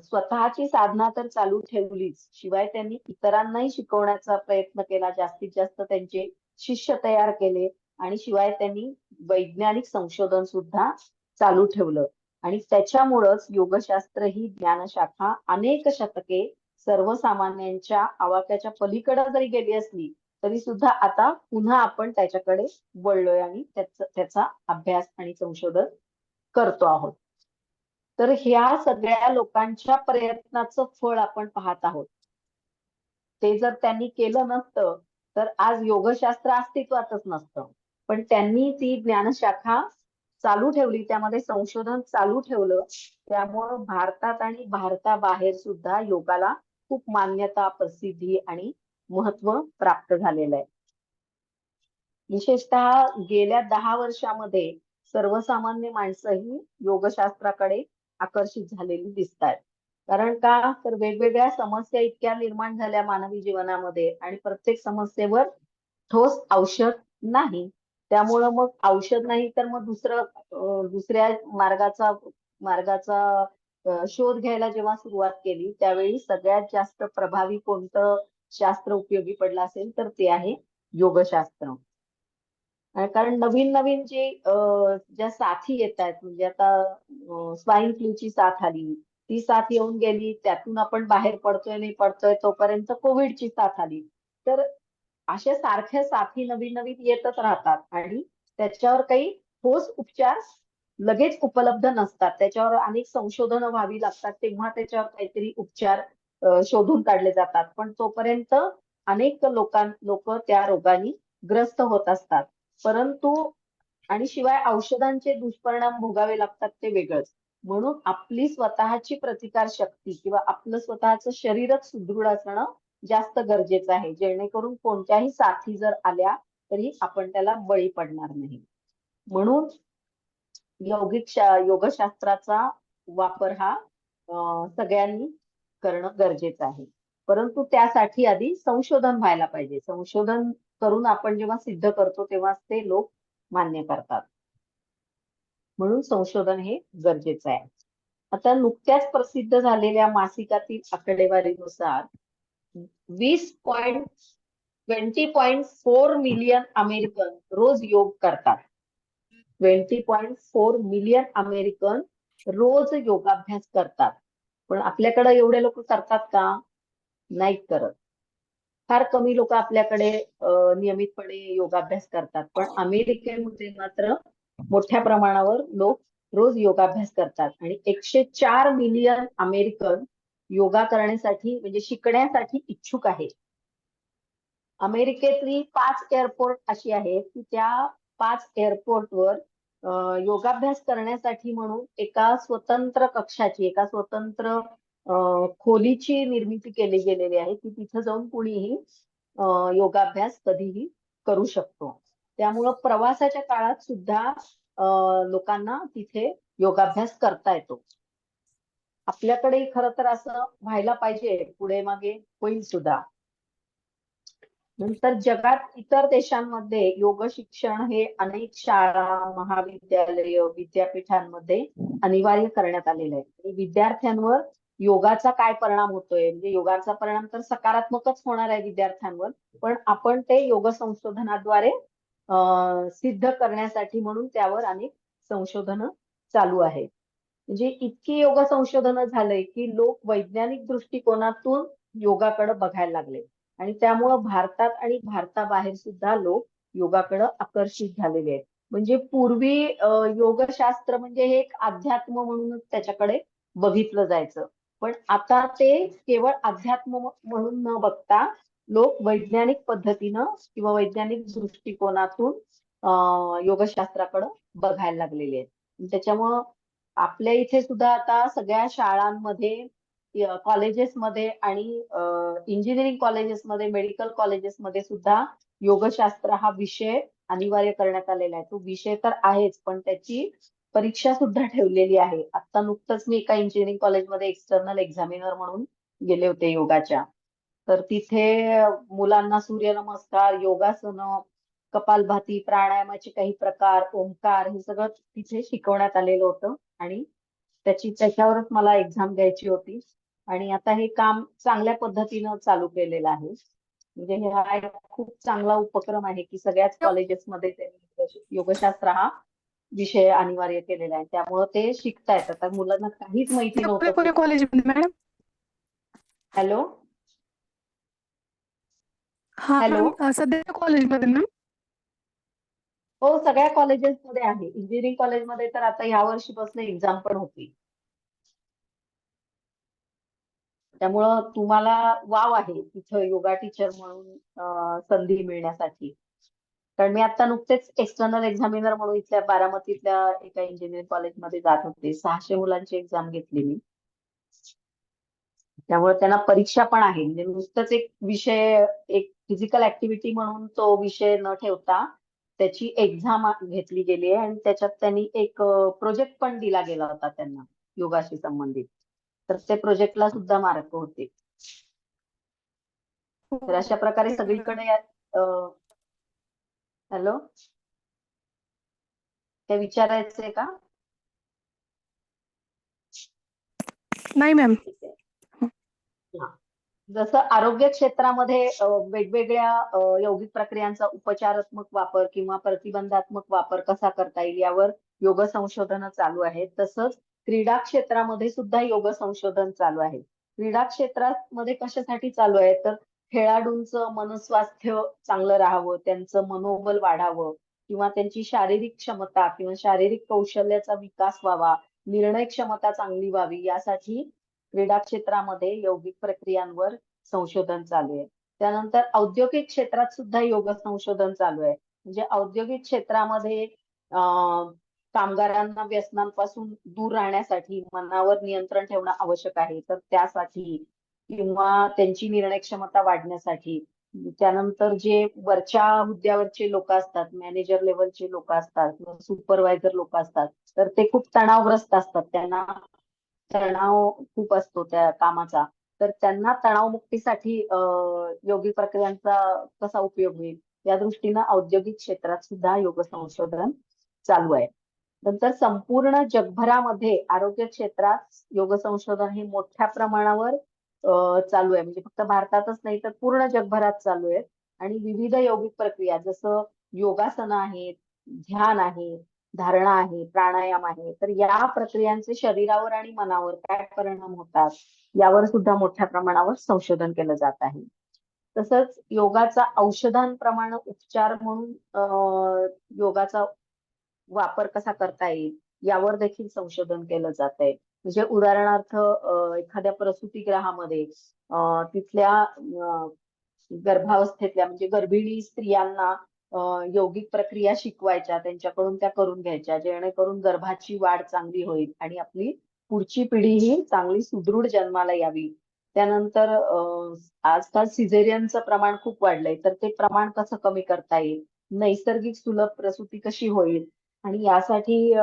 स्वतःची साधना तर चालू ठेवलीच, शिवाय त्यांनी इतरांनाही शिकवण्याचा प्रयत्न केला, जास्तीत जास्त त्यांचे शिष्य तयार केले आणि शिवाय त्यांनी वैज्ञानिक संशोधन सुद्धा चालू ठेवलं. आणि त्याच्यामुळंच योगशास्त्र ही ज्ञानशाखा अनेक शतके सर्वसामान्यांच्या आवाक्याच्या पलीकडे जरी गेली असली तरी सुद्धा आता पुन्हा आपण त्याच्याकडे वळलोय आणि त्याचा अभ्यास आणि संशोधन करतो आहोत. तर ह्या सगळ्या लोकांच्या प्रयत्नाचं फळ आपण पाहत आहोत. ते जर त्यांनी केलं नसतं तर आज योगशास्त्र अस्तित्वातच नसतं. पण त्यांनी ती ज्ञानशाखा चालू ठेवली, त्यामध्ये संशोधन चालू ठेवलं, त्यामुळं भारतात आणि भारताबाहेर सुद्धा योगाला खूप मान्यता, प्रसिद्धी आणि महत्व प्राप्त झालेलं आहे. विशेषतः गेल्या 10 वर्षामध्ये सर्वसामान्य माणसंही योगशास्त्राकडे आकर्षित झालेली दिसतात. कारण का तर वेगवेगळ्या समस्या इतक्या निर्माण झाल्या मानवी जीवनामध्ये आणि प्रत्येक समस्येवर ठोस औषध नाही. त्यामुळं मग औषध नाही तर मग दुसऱ्या मार्गाचा मार्गाचा शोध घ्यायला जेव्हा सुरुवात केली त्यावेळी सगळ्यात जास्त प्रभावी कोणतं शास्त्र उपयोगी पडलं असेल तर ते आहे योगशास्त्र. कारण नवीन नवीन ज्या साथी येत आहेत, म्हणजे आता स्वाईन फ्लूची साथ आली, ती साथ येऊन गेली, त्यातून आपण बाहेर पडतोय नाही पडतोय, तोपर्यंत कोविडची साथ आली. तर अशा सारख्या साथी नवीन नवीन येतच राहतात आणि त्याच्यावर काही ठोस उपचार लगेच उपलब्ध नसतात. त्याच्यावर अनेक संशोधनं व्हावी लागतात, तेव्हा त्याच्यावर काहीतरी उपचार शोधून काढले जातात. पण तोपर्यंत अनेक लोक त्या रोगाने ग्रस्त होत असतात. परंतु आणि शिवाय औषधांचे दुष्परिणाम भोगावे लागतात ते वेगळंच. म्हणून आपली स्वतःची प्रतिकार शक्ती किंवा आपलं स्वतःचं शरीरच सुदृढ असणं जास्त गरजेचं आहे, जेणेकरून कोणत्याही साथी जर आल्या तरी आपण त्याला बळी पडणार नाही. म्हणून योगशास्त्राचा वापर हा सगळ्यांनी करणं गरजेचं आहे. परंतु त्यासाठी आधी संशोधन व्हायला पाहिजे. संशोधन करून आपण जेव्हा सिद्ध करतो तेव्हाच ते लोक मान्य करतात. म्हणून संशोधन हे गरजेचं आहे. आता नुकत्याच प्रसिद्ध झालेल्या मासिकातील आकडेवारीनुसार 20.4 मिलियन अमेरिकन रोज योग करतात. 20.4 मिलियन अमेरिकन रोज योगाभ्यास करतात. पण आपल्याकडे एवढे लोक करतात का? नाही करत. फार कमी लोक आपल्याकडे नियमितपणे योगाभ्यास करतात. पण अमेरिकेमध्ये मात्र मोठ्या प्रमाणावर लोक रोज योगाभ्यास करतात आणि 104 मिलियन अमेरिकन योगा करण्यासाठी म्हणजे शिकण्यासाठी इच्छुक आहेत. अमेरिकेतली 5 एअरपोर्ट अशी आहेत की त्या 5 एअरपोर्टवर योगाभ्यास करण्यासाठी म्हणून एका स्वतंत्र कक्षाची, एका स्वतंत्र खोलीची निर्मिती केली गेलेली आहे की तिथं जाऊन कुणीही योगाभ्यास कधीही करू शकतो. त्यामुळं प्रवासाच्या काळात सुद्धा लोकांना तिथे योगाभ्यास करता येतो. आपल्याकडे खरं तर असं व्हायला पाहिजे, पुढे मागे होईल सुद्धा. नंतर जगात इतर देशांमध्ये योग शिक्षण हे अनेक शाळा, महाविद्यालय, विद्यापीठांमध्ये अनिवार्य करण्यात आलेलं आहे. आणि विद्यार्थ्यांवर योगाचा काय परिणाम होतोय, म्हणजे योगाचा परिणाम तर सकारात्मकच होणार आहे विद्यार्थ्यांवर, पण आपण ते योग संशोधनाद्वारे सिद्ध करण्यासाठी म्हणून त्यावर अनेक संशोधनं चालू आहेत. म्हणजे इतकी योग संशोधनं झालंय की लोक वैज्ञानिक दृष्टिकोनातून योगाकडे बघायला लागले आणि त्यामुळं भारतात आणि भारताबाहेर सुद्धा लोक योगाकडे आकर्षित झालेले आहेत. म्हणजे पूर्वी योगशास्त्र म्हणजे हे एक अध्यात्म म्हणूनच त्याच्याकडे बघितलं जायचं, पण आता ते केवळ अध्यात्म म्हणून न बघता लोक वैज्ञानिक पद्धतीनं किंवा वैज्ञानिक दृष्टिकोनातून योगशास्त्राकडे बघायला लागलेले आहेत. त्याच्यामुळं आपल्या इथे सुद्धा आता सगळ्या शाळांमध्ये, कॉलेजेसमध्ये आणि इंजिनिअरिंग कॉलेजेसमध्ये, मेडिकल कॉलेजेसमध्ये सुद्धा योगशास्त्र हा विषय अनिवार्य करण्यात आलेला आहे. तो विषय तर आहेच, पण त्याची परीक्षा सुद्धा ठेवलेली आहे. आता नुकतंच मी एका इंजिनिअरिंग कॉलेजमध्ये एक्सटर्नल एक्झामिनर म्हणून गेले होते योगाच्या. तर तिथे मुलांना सूर्यनमस्कार, योगासनं, कपालभाती, प्राणायामाचे काही प्रकार, ओंकार, हे सगळं तिथे शिकवण्यात आलेलं होतं. आणि त्याच्यावरच मला एक्झाम द्यायची होती. आणि आता हे काम चांगल्या पद्धतीनं चालू केलेलं आहे. म्हणजे हा एक खूप चांगला उपक्रम आहे की सगळ्याच कॉलेजेसमध्ये त्यांनी योगशास्त्र हा विषय अनिवार्य केलेला आहे. त्यामुळं ते शिकतायत. आता मुलांना काहीच माहिती नव्हतं कोण्या की. कॉलेजमध्ये मॅडम? हॅलो हा हॅलो मॅम, सध्या कॉलेजमध्ये मॅम? हो, सगळ्या कॉलेजेसमध्ये आहे. इंजिनिअरिंग कॉलेजमध्ये तर आता ह्या वर्षीपासून एक्झाम पण होती. त्यामुळं तुम्हाला वाव आहे तिथं योगा टीचर म्हणून संधी मिळण्यासाठी. कारण मी आता नुकतेच एक्सटर्नल एक्झामिनर म्हणून इथल्या बारामतीतल्या एका इंजिनिअरिंग कॉलेजमध्ये जात होते. 600 मुलांची एक्झाम घेतली मी. त्यामुळे त्यांना परीक्षा पण आहे. म्हणजे नुसतंच एक विषय, एक फिजिकल ऍक्टिव्हिटी म्हणून तो विषय न ठेवता त्याची एक्झाम घेतली गेली आहे. आणि त्याच्यात त्यांनी एक प्रोजेक्ट पण दिला गेला होता त्यांना योगाशी संबंधित. तर ते प्रोजेक्टला सुद्धा मार्क होते. तर अशा प्रकारे सगळीकडे हॅलो, काय विचारायचंय का? नाही मॅम. ठीक आहे. हा. जसं आरोग्य क्षेत्रामध्ये वेगवेगळ्या यौगिक प्रक्रियांचा उपचारात्मक वापर किंवा प्रतिबंधात्मक वापर कसा करता येईल यावर योग संशोधन चालू आहे. तसंच क्रीडा क्षेत्रामध्ये सुद्धा योग संशोधन चालू आहे. क्रीडा क्षेत्रामध्ये कशासाठी चालू आहे, तर खेळाडूंचं मनस्वास्थ्य चांगलं राहावं, त्यांचं मनोबल वाढावं, किंवा त्यांची शारीरिक क्षमता किंवा शारीरिक कौशल्याचा विकास व्हावा, निर्णय क्षमता चांगली व्हावी, यासाठी क्रीडा क्षेत्रामध्ये यौगिक प्रक्रियांवर संशोधन चालू आहे. त्यानंतर औद्योगिक क्षेत्रात सुद्धा योग संशोधन चालू आहे. म्हणजे औद्योगिक क्षेत्रामध्ये कामगारांना व्यसनांपासून दूर राहण्यासाठी मनावर नियंत्रण ठेवणं आवश्यक आहे. तर त्यासाठी किंवा त्यांची निर्णय क्षमता वाढण्यासाठी, त्यानंतर जे वरच्या हुद्द्यावरचे लोक असतात, मॅनेजर लेवलचे लोक असतात किंवा सुपरवायझर लोक असतात, तर ते खूप तणावग्रस्त असतात. त्यांना तणाव खूप असतो त्या कामाचा. तर त्यांना तणावमुक्तीसाठी यौगिक प्रक्रियांचा कसा उपयोग होईल या दृष्टीनं औद्योगिक क्षेत्रात सुद्धा योग संशोधन चालू आहे. नंतर संपूर्ण जगभरामध्ये आरोग्य क्षेत्रात योग संशोधन हे मोठ्या प्रमाणावर चालू आहे. म्हणजे फक्त भारतातच नाही तर पूर्ण जगभरात चालू आहे. आणि विविध यौगिक प्रक्रिया जसं योगासनं आहेत, ध्यान आहे, धारणा आहे, प्राणायाम आहे, तर या प्रक्रियांचे शरीरावर आणि मनावर काय परिणाम होतात यावर सुद्धा मोठ्या प्रमाणावर संशोधन केलं जात आहे. तसंच योगाचा औषधांप्रमाणे उपचार म्हणून योगाचा वापर कसा करता येईल यावर देखील संशोधन केलं जात आहे. म्हणजे उदाहरणार्थ एखाद्या प्रसूतीगृहामध्ये तिथल्या गर्भावस्थेतल्या म्हणजे गर्भिणी स्त्रियांना यौगिक प्रक्रिया शिकवायच्या, त्यांच्याकडून त्या करून घ्यायच्या, जेणेकरून गर्भाची वाढ चांगली होईल आणि आपली पुढची पिढी ही चांगली सुदृढ जन्माला यावी. त्यानंतर आजकाल सिझेरियनचं प्रमाण खूप वाढलंय, तर ते प्रमाण कसं कमी करता येईल, नैसर्गिक सुलभ प्रसूती कशी होईल, आणि यासाठी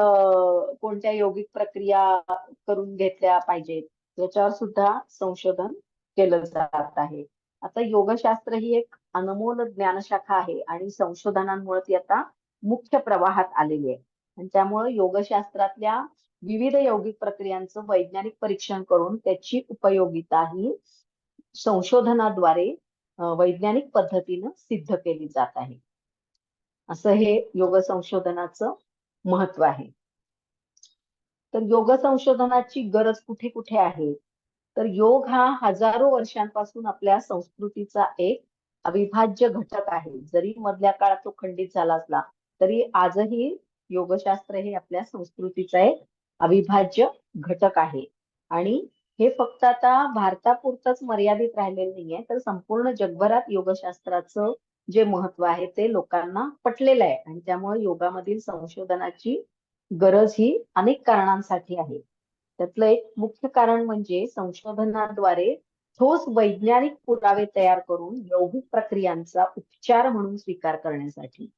कोणत्या यौगिक प्रक्रिया करून घेतल्या पाहिजेत, याच्यावर सुद्धा संशोधन केलं जात आहे. आता योगशास्त्र ही एक अनमोल ज्ञानशाखा आहे आणि संशोधनांमुळे ती आता मुख्य प्रवाहात आलेली आहे. आणि त्यामुळे योगशास्त्रातल्या विविध यौगिक प्रक्रियांचं वैज्ञानिक परीक्षण करून त्याची उपयोगिता ही संशोधनाद्वारे वैज्ञानिक पद्धतीनं सिद्ध केली जात आहे. असं हे योग संशोधनाचं महत्व आहे. तर योग संशोधनाची गरज कुठे कुठे आहे, तर योग हा हजारो वर्षांपासून आपल्या संस्कृतीचा एक अविभाज्य घटक आहे. जरी मधल्या काळात तो खंडित झाला असला तरी आजही योगशास्त्र हे आपल्या संस्कृतीचा एक अविभाज्य घटक आहे. आणि हे फक्त आता भारतापुरतंच मर्यादित राहिलेलं नाहीये, तर संपूर्ण जगभरात योगशास्त्राचं जे महत्व आहे ते लोकांना पटलेलं आहे आणि त्यामुळे योगामधील संशोधनाची गरज ही अनेक कारणांसाठी आहे. त्यातलं एक मुख्य कारण म्हणजे संशोधनाद्वारे ठोस वैज्ञानिक पुरावे तयार करून यौगिक प्रक्रियांचा उपचार म्हणून स्वीकार करण्यासाठी.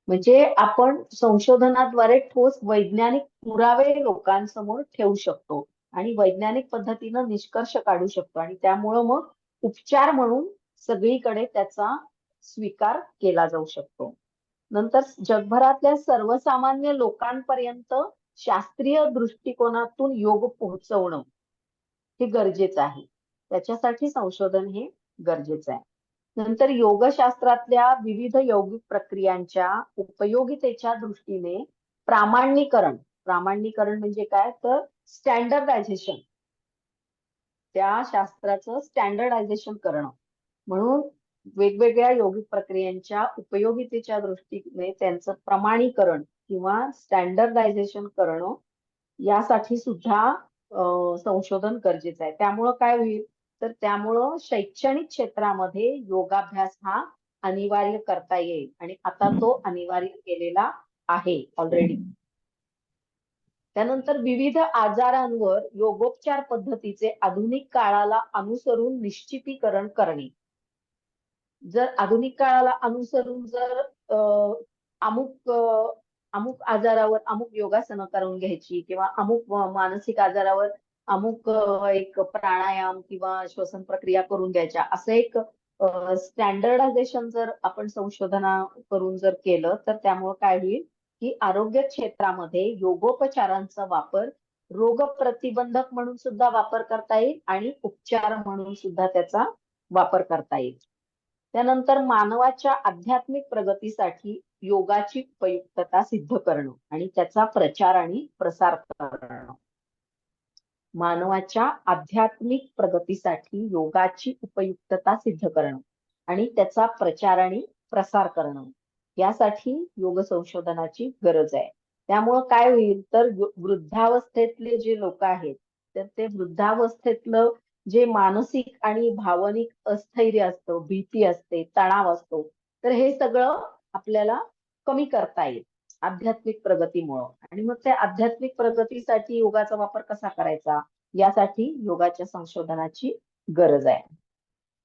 म्हणजे आपण संशोधनाद्वारे ठोस वैज्ञानिक पुरावे लोकांसमोर ठेवू शकतो आणि वैज्ञानिक पद्धतीनं निष्कर्ष काढू शकतो आणि त्यामुळं मग उपचार म्हणून सगळीकडे त्याचा स्वीकार केला जाऊ शकतो. नंतर जगभरातल्या सर्वसामान्य लोकांपर्यंत शास्त्रीय दृष्टिकोनातून योग पोहोचवणं हे गरजेचं आहे. त्याच्यासाठी संशोधन हे गरजेचं आहे. नंतर योगशास्त्रातल्या विविध यौगिक प्रक्रियांच्या उपयोगितेच्या दृष्टीने प्रामाणिकरण प्रामाणिकरण म्हणजे काय तर स्टँडर्डायझेशन, त्या शास्त्राचं स्टँडर्डायझेशन करणं. म्हणून वेगवेगळ्या यौगिक प्रक्रियांच्या उपयोगितेच्या दृष्टीने त्यांचं प्रमाणीकरण किंवा स्टँडर्डायझेशन करणं यासाठी सुद्धा संशोधन गरजेचं आहे. त्यामुळं काय होईल तर त्यामुळं शैक्षणिक क्षेत्रामध्ये योगाभ्यास हा अनिवार्य करता येईल आणि आता तो अनिवार्य केलेला आहे ऑलरेडी. त्यानंतर विविध आजारांवर योगोपचार पद्धतीचे आधुनिक काळाला अनुसरून निश्चितीकरण करणे. जर आधुनिक काळाला अनुसरून जर अमुक आजारावर अमुक योगासनं करून घ्यायची किंवा अमुक मानसिक आजारावर अमुक एक प्राणायाम किंवा श्वसन प्रक्रिया करून घ्यायच्या, असं एक स्टँडर्डायझेशन जर आपण संशोधना करून जर केलं तर त्यामुळे काय होईल की आरोग्य क्षेत्रामध्ये योगोपचारांचा वापर रोग प्रतिबंधक म्हणून सुद्धा वापर करता येईल आणि उपचार म्हणून सुद्धा त्याचा वापर करता येईल. त्यानंतर मानवाच्या आध्यात्मिक प्रगतीसाठी योगाची उपयुक्तता सिद्ध करणं आणि त्याचा प्रचार आणि प्रसार करणं. मानवाच्या आध्यात्मिक प्रगतीसाठी योगाची उपयुक्तता सिद्ध करणं आणि त्याचा प्रचार आणि प्रसार करणं यासाठी योग संशोधनाची गरज आहे. त्यामुळं काय होईल तर वृद्धावस्थेतले जे लोक आहेत तर ते वृद्धावस्थेतलं जे मानसिक आणि भावनिक अस्थैर्य असतं, भीती असते, तणाव असतो, तर हे सगळं आपल्याला कमी करता येईल आध्यात्मिक प्रगतीमुळं. आणि मग त्या आध्यात्मिक प्रगतीसाठी योगाचा वापर कसा करायचा यासाठी योगाच्या संशोधनाची गरज आहे.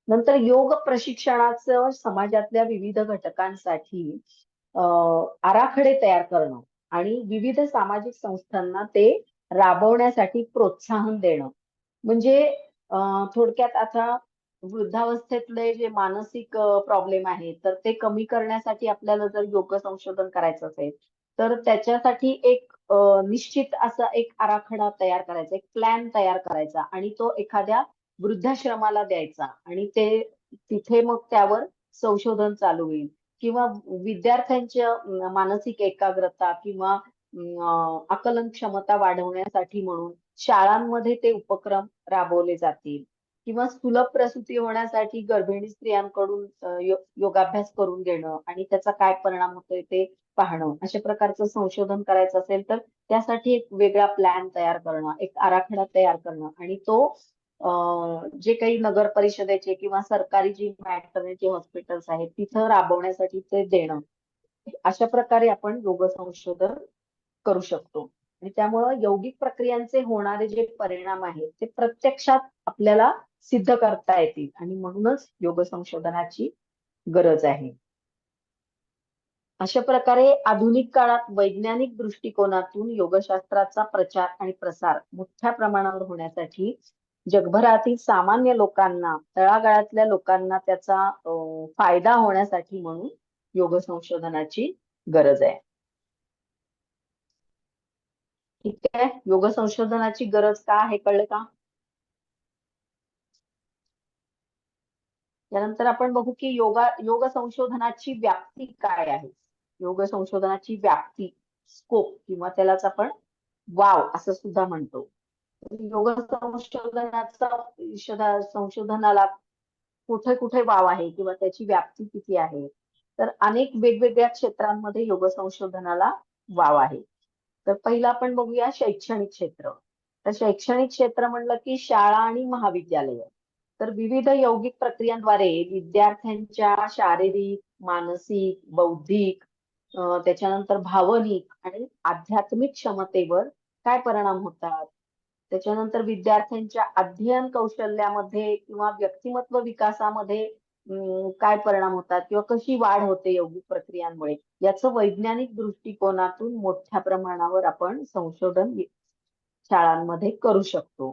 नंतर योग प्रशिक्षणाचं समाजातल्या विविध घटकांसाठी आराखडे तयार करणं आणि विविध सामाजिक संस्थांना ते राबवण्यासाठी प्रोत्साहन देणं. म्हणजे थोडक्यात आता वृद्धावस्थेतले जे मानसिक प्रॉब्लेम आहेत तर ते कमी करण्यासाठी आपल्याला जर योग संशोधन करायचं असेल तर त्याच्यासाठी एक निश्चित असा एक आराखडा तयार करायचा, एक प्लॅन तयार करायचा आणि तो एखाद्या वृद्धाश्रमाला द्यायचा आणि ते तिथे मग त्यावर संशोधन चालू होईल. किंवा विद्यार्थ्यांच्या मानसिक एकाग्रता किंवा आकलन क्षमता वाढवण्यासाठी म्हणून शाळांमध्ये ते उपक्रम राबवले जातील किंवा सुलभ प्रसूती होण्यासाठी गर्भिणी स्त्रियांकडून योगाभ्यास करून घेणं आणि त्याचा काय परिणाम होतोय ते पाहणं. अशा प्रकारचं संशोधन करायचं असेल तर त्यासाठी एक वेगळा प्लॅन तयार करणं, एक आराखडा तयार करणं आणि तो जे काही नगर परिषदेचे किंवा सरकारी जी मॅटर्निटी हॉस्पिटल्स आहेत तिथं राबवण्यासाठी ते देणं. अशा प्रकारे आपण योग संशोधन करू शकतो आणि त्यामुळं यौगिक प्रक्रियांचे होणारे जे परिणाम आहेत ते प्रत्यक्षात आपल्याला सिद्ध करता येतील आणि म्हणूनच योग संशोधनाची गरज आहे. अशा प्रकारे आधुनिक काळात वैज्ञानिक दृष्टिकोनातून योगशास्त्राचा प्रचार आणि प्रसार मोठ्या प्रमाणावर होण्यासाठी जगभरातील सामान्य लोकांना, तळागाळातल्या लोकांना त्याचा फायदा होण्यासाठी म्हणून योग संशोधनाची गरज आहे. ठीक आहे, योग संशोधनाची गरज का आहे कळलं का? त्यानंतर आपण बघू की योग संशोधनाची व्याप्ती काय आहे. योग संशोधनाची व्याप्ती, स्कोप किंवा त्यालाच आपण वाव असं सुद्धा म्हणतो. योग संशोधनाला कुठे कुठे वाव आहे किंवा त्याची व्याप्ती किती आहे तर अनेक वेगवेगळ्या क्षेत्रांमध्ये योग संशोधनाला वाव आहे. तर पहिलं आपण बघूया शैक्षणिक क्षेत्र. तर शैक्षणिक क्षेत्र म्हणलं की शाळा आणि महाविद्यालय तर विविध यौगिक प्रक्रियांद्वारे विद्यार्थ्यांच्या शारीरिक, मानसिक, बौद्धिक, त्याच्यानंतर भावनिक आणि आध्यात्मिक क्षमतेवर काय परिणाम होतात? त्याच्यानंतर विद्यार्थ्यांच्या अध्ययन कौशल्यामध्ये किंवा व्यक्तिमत्व विकासामध्ये काय परिणाम होतात किंवा कशी वाढ होते यौगिक प्रक्रियांमुळे, याचं वैज्ञानिक दृष्टिकोनातून मोठ्या प्रमाणावर आपण संशोधन शाळांमध्ये करू शकतो.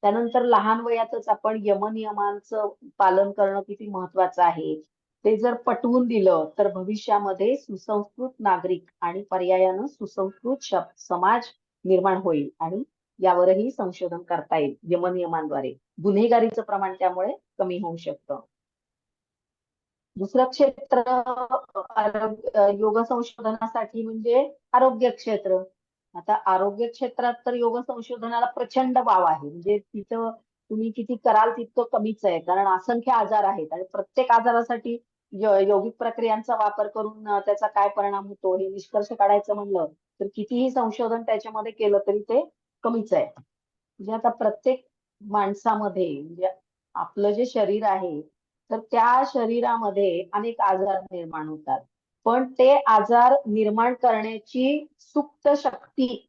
त्यानंतर लहान वयातच आपण यमनियमांचं पालन करणं किती महत्वाचं आहे ते जर पटवून दिलं तर भविष्यामध्ये सुसंस्कृत नागरिक आणि पर्यायानं सुसंस्कृत समाज निर्माण होईल आणि यावरही संशोधन करता येईल. यमनियमांद्वारे गुन्हेगारीचं प्रमाण त्यामुळे कमी होऊ शकतं. दुसरं क्षेत्र योग संशोधनासाठी म्हणजे आरोग्य क्षेत्र. आता आरोग्य क्षेत्रात तर योग संशोधनाला प्रचंड वाव आहे. म्हणजे तिथं तुम्ही किती कराल तितकं कमीच आहे, कारण असंख्य आजार आहेत आणि प्रत्येक आजारासाठी यौगिक प्रक्रियांचा वापर करून त्याचा काय परिणाम होतो हे निष्कर्ष काढायचं म्हणलं तर कितीही संशोधन त्याच्यामध्ये केलं तरी ते कमीच आहे. म्हणजे आता प्रत्येक माणसामध्ये म्हणजे आपलं जे शरीर आहे तर त्या शरीरामध्ये अनेक आजार निर्माण होतात, पण ते आजार निर्माण करण्याची सुप्त शक्ती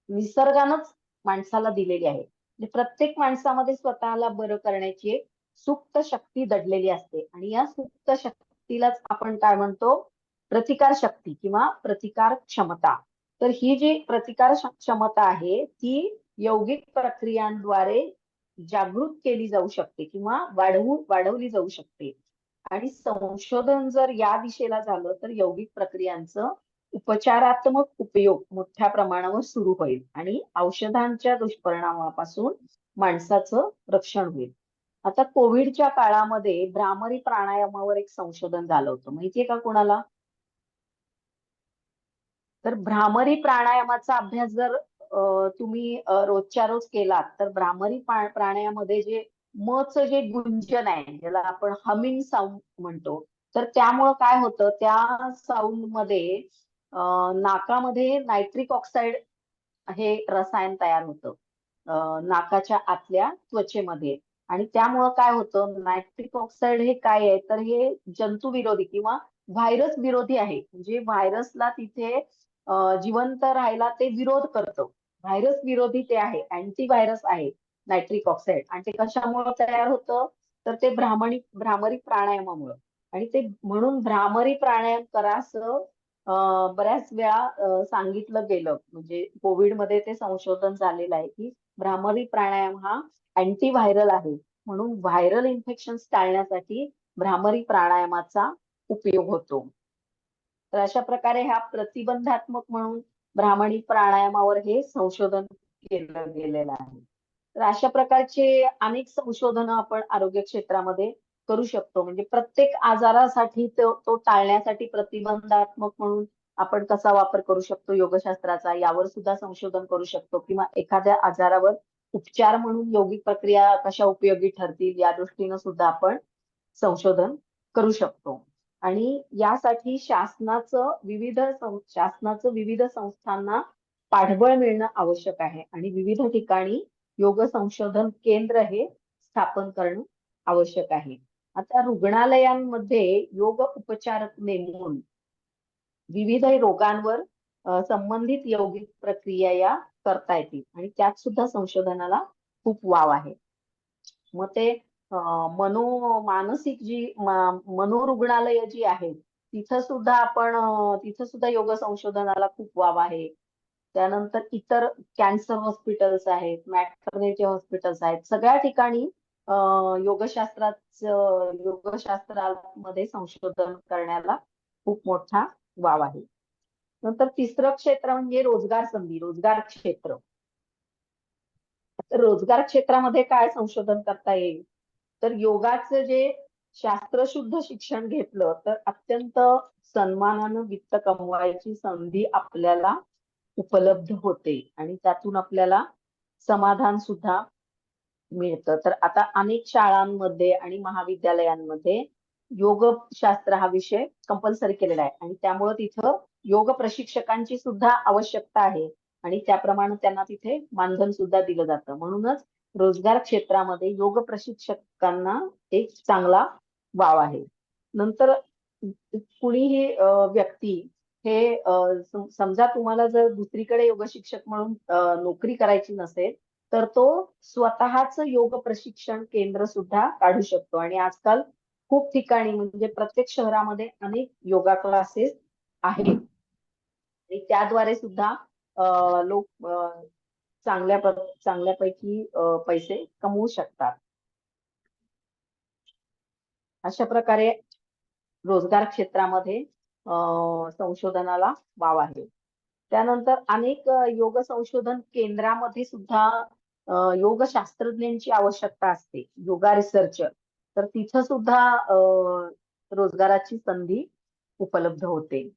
निसर्गानंच माणसाला दिलेली आहे. म्हणजे प्रत्येक माणसामध्ये स्वतःला बरं करण्याची एक सुप्त शक्ती दडलेली असते आणि या सुप्त शक्तीलाच आपण काय म्हणतो, प्रतिकार शक्ती किंवा प्रतिकार क्षमता. तर ही जी प्रतिकार क्षमता आहे ती यौगिक प्रक्रियांद्वारे जागृत केली जाऊ शकते किंवा वाढवली जाऊ शकते. आणि संशोधन जर या दिशेला झालं तर यौगिक प्रक्रियांचं उपचारात्मक उपयोग मोठ्या प्रमाणावर सुरू होईल आणि औषधांच्या दुष्परिणामापासून माणसाचं रक्षण होईल. आता कोविडच्या काळामध्ये भ्रामरी प्राणायामावर एक संशोधन झालं होतं, माहितीये का कोणाला? तर भ्रामरी प्राणायामाचा अभ्यास जर तुम्ही रोजच्या रोज केलात तर भ्रामरी प्राणायामामध्ये जे चं जे गुंजन आहे ज्याला आपण हमिंग साऊंड म्हणतो, तर त्यामुळं काय होतं त्या साऊंड मध्ये नाकामध्ये नायट्रिक ऑक्साईड हे रसायन तयार होतं नाकाच्या आतल्या त्वचेमध्ये. आणि त्यामुळं काय होतं, नायट्रिक ऑक्साईड हे काय आहे तर हे जंतुविरोधी किंवा व्हायरस विरोधी आहे. म्हणजे व्हायरसला तिथे जिवंत राहायला ते विरोध करतं. व्हायरस विरोधी ते आहे, अँटी व्हायरस आहे नायट्रिक ऑक्साईड. आणि ते कशामुळे तयार होतं तर ते भ्रामरी प्राणायामामुळे. आणि ते म्हणून भ्रामरी प्राणायाम करा असं बऱ्याच वेळा सांगितलं गेलं. म्हणजे कोविडमध्ये ते संशोधन झालेलं आहे की भ्रामरी प्राणायाम हा अँटी व्हायरल आहे, म्हणून व्हायरल इन्फेक्शन टाळण्यासाठी भ्रामरी प्राणायामाचा उपयोग होतो. तर अशा प्रकारे हा प्रतिबंधात्मक म्हणून भ्रामरी प्राणायामावर हे संशोधन केलं गेलेलं आहे. तर अशा प्रकारचे अनेक संशोधनं आपण आरोग्य क्षेत्रामध्ये करू शकतो. म्हणजे प्रत्येक आजारासाठी तो टाळण्यासाठी प्रतिबंधात्मक म्हणून आपण कसा वापर करू शकतो योगशास्त्राचा यावर सुद्धा संशोधन करू शकतो, किंवा एखाद्या आजारावर उपचार म्हणून यौगिक प्रक्रिया कशा उपयोगी ठरतील या दृष्टीनं सुद्धा आपण संशोधन करू शकतो. आणि यासाठी शासनाचं विविध संस्थांना पाठबळ मिळणं आवश्यक आहे आणि विविध ठिकाणी योग संशोधन केंद्र हे स्थापन करणं आवश्यक आहे. आता रुग्णालयांमध्ये योग उपचारक नेमून विविध रोगांवर संबंधित यौगिक प्रक्रिया या करता येतील आणि त्यात सुद्धा संशोधनाला खूप वाव आहे. मग ते मानसिक मनोरुग्णालय जी आहेत तिथं सुद्धा योग संशोधनाला खूप वाव आहे. त्यानंतर इतर कॅन्सर हॉस्पिटल्स आहेत, मॅटर्निटी हॉस्पिटल्स आहेत, सगळ्या ठिकाणी योगशास्त्रामध्ये संशोधन करण्याला खूप मोठा वाव आहे. नंतर तिसरं क्षेत्र म्हणजे रोजगार क्षेत्र. रोजगार क्षेत्रामध्ये काय संशोधन करता येईल तर योगाचं जे शास्त्रशुद्ध शिक्षण घेतलं तर अत्यंत सन्मानानं वित्त कमवायची संधी आपल्याला उपलब्ध होते आणि त्यातून आपल्याला समाधान सुद्धा मिळतं. तर आता अनेक शाळांमध्ये आणि महाविद्यालयांमध्ये योगशास्त्र हा विषय कंपल्सरी केलेला आहे आणि त्यामुळे तिथं योग प्रशिक्षकांची सुद्धा आवश्यकता आहे आणि त्याप्रमाणे त्यांना तिथे मानधन सुद्धा दिलं जातं. म्हणूनच रोजगार क्षेत्रामध्ये योग प्रशिक्षकांना एक चांगला वाव आहे. नंतर कुणीही व्यक्ती हे समजा तुम्हाला जर दुसरीकडे योग शिक्षक म्हणून नोकरी करायची नसेल, तर तो स्वतःच योग प्रशिक्षण केंद्र सुद्धा काढू शकतो. आणि आजकाल खूप ठिकाणी म्हणजे प्रत्येक शहरामध्ये अनेक योगा क्लासेस आहेत आणि त्याद्वारे सुद्धा लोक चांगल्यापैकी पैसे कमवू शकतात. अशा प्रकारे रोजगार क्षेत्रामध्ये संशोधनाला वाव आहे. त्यानंतर अनेक योग संशोधन केंद्रामध्ये सुद्धा योग शास्त्रज्ञांची आवश्यकता असते, योगा रिसर्चर. तर तिथं सुद्धा रोजगाराची संधी उपलब्ध होते.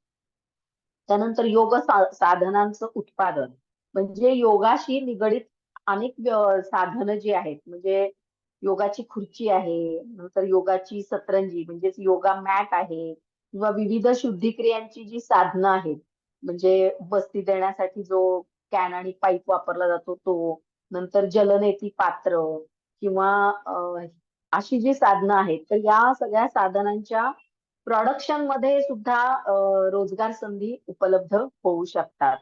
त्यानंतर योग साधनांचं उत्पादन म्हणजे योगाशी निगडित अनेक साधनं जी आहेत, म्हणजे योगाची खुर्ची आहे, नंतर योगाची सतरंजी म्हणजेच योगा मॅट आहे, किंवा विविध शुद्धिक्रियांची जी साधनं आहेत, म्हणजे बस्ती देण्यासाठी जो कॅन आणि पाईप वापरला जातो तो, नंतर जलनेती पात्र, किंवा अशी जी साधनं आहेत, तर या सगळ्या साधनांच्या प्रोडक्शन मध्ये सुद्धा रोजगार संधी उपलब्ध होऊ शकतात.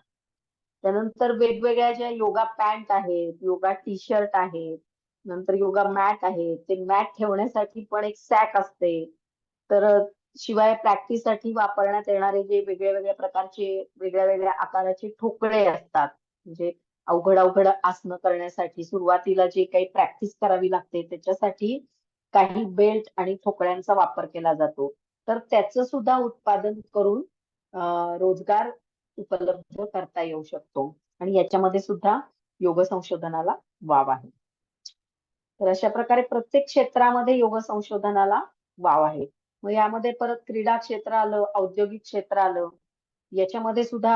त्यानंतर वेगवेगळ्या ज्या योगा पॅन्ट आहेत, योगा टी शर्ट आहेत, नंतर योगा मॅट आहे, ते मॅट ठेवण्यासाठी पण एक सॅक असते. तर शिवाय प्रॅक्टिससाठी वापरण्यात येणारे जे वेगळ्या वेगळ्या प्रकारचे वेगळ्या वेगळ्या आकाराचे ठोकळे असतात, म्हणजे अवघड अवघड आसनं करण्यासाठी सुरुवातीला जे काही प्रॅक्टिस करावी लागते त्याच्यासाठी काही बेल्ट आणि ठोकळ्यांचा वापर केला जातो. तर त्याचं सुद्धा उत्पादन करून रोजगार उपलब्ध करता येऊ शकतो आणि याच्यामध्ये सुद्धा योग संशोधनाला वाव आहे. तर अशा प्रकारे प्रत्येक क्षेत्रामध्ये योग संशोधनाला वाव आहे. मग यामध्ये परत क्रीडा क्षेत्र आलं, औद्योगिक क्षेत्र आलं, याच्यामध्ये सुद्धा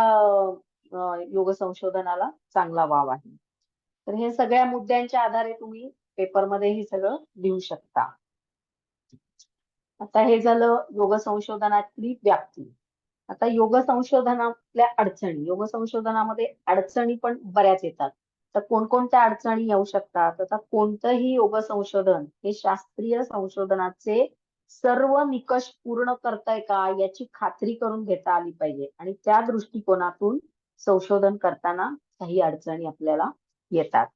योग संशोधनाला चांगला वाव आहे. तर हे सगळ्या मुद्द्यांच्या आधारे तुम्ही पेपरमध्ये हे सगळं लिहू शकता. आता हे झालं योग संशोधनातली व्याप्ती. आता योग संशोधनातल्या अडचणी, योग संशोधनामध्ये अडचणी पण बऱ्याच येतात. तर कोणकोणत्या अडचणी येऊ शकतात? आता कोणतंही योग संशोधन हे शास्त्रीय संशोधनाचे सर्व निकष पूर्ण करताय का याची खात्री करून घेता आली पाहिजे. आणि त्या दृष्टिकोनातून संशोधन करताना काही अडचणी आपल्याला येतात.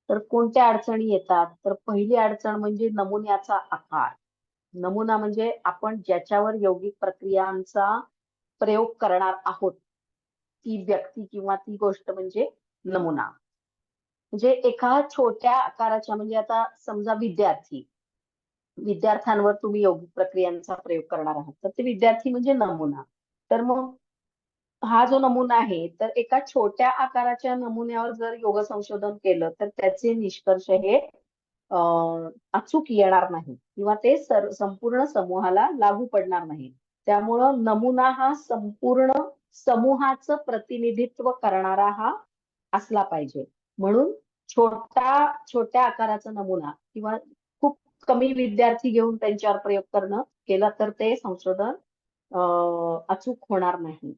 तर कोणत्या अडचणी येतात? तर पहिली अडचण म्हणजे नमुन्याचा आकार. नमुना म्हणजे आपण ज्याच्यावर यौगिक प्रक्रियांचा प्रयोग करणार आहोत, ती व्यक्ती किंवा ती गोष्ट म्हणजे नमुना. म्हणजे एका छोट्या आकाराच्या, म्हणजे आता समजा विद्यार्थ्यांवर तुम्ही यौगिक प्रक्रियांचा प्रयोग करणार आहात, तर ते विद्यार्थी म्हणजे नमुना. तर मग हा जो नमुना आहे, तर एका छोट्या आकाराच्या नमुन्यावर जर योग संशोधन केलं तर त्याचे निष्कर्ष हे अचूक येणार नाही किंवा ते संपूर्ण समूहाला लागू पडणार नाही. त्यामुळं नमुना हा संपूर्ण समूहाचं प्रतिनिधित्व करणारा हा असला पाहिजे. म्हणून छोट्या आकाराचा नमुना किंवा खूप कमी विद्यार्थी घेऊन त्यांच्यावर प्रयोग केला तर ते संशोधन अचूक होणार नाही.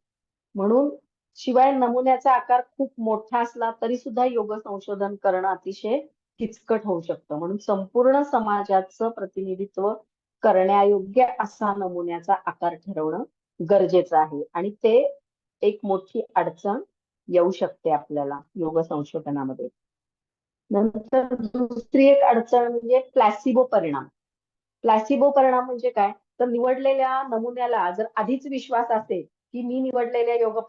म्हणून शिवाय नमुन्याचा आकार खूप मोठा असला तरी सुद्धा योग संशोधन करणं अतिशय किचकट होऊ शकतं. म्हणून संपूर्ण समाजाचं प्रतिनिधित्व करण्यायोग्य असा नमुन्याचा आकार ठरवणं गरजेचं आहे. आणि ते एक मोठी अडचण येऊ शकते आपल्याला योग संशोधनामध्ये. नंतर दुसरी एक अडचण म्हणजे प्लॅसिबो परिणाम. प्लॅसिबो परिणाम म्हणजे काय? तर निवडलेल्या नमुन्याला जर आधीच विश्वास असेल की मी निवडलेल्या योग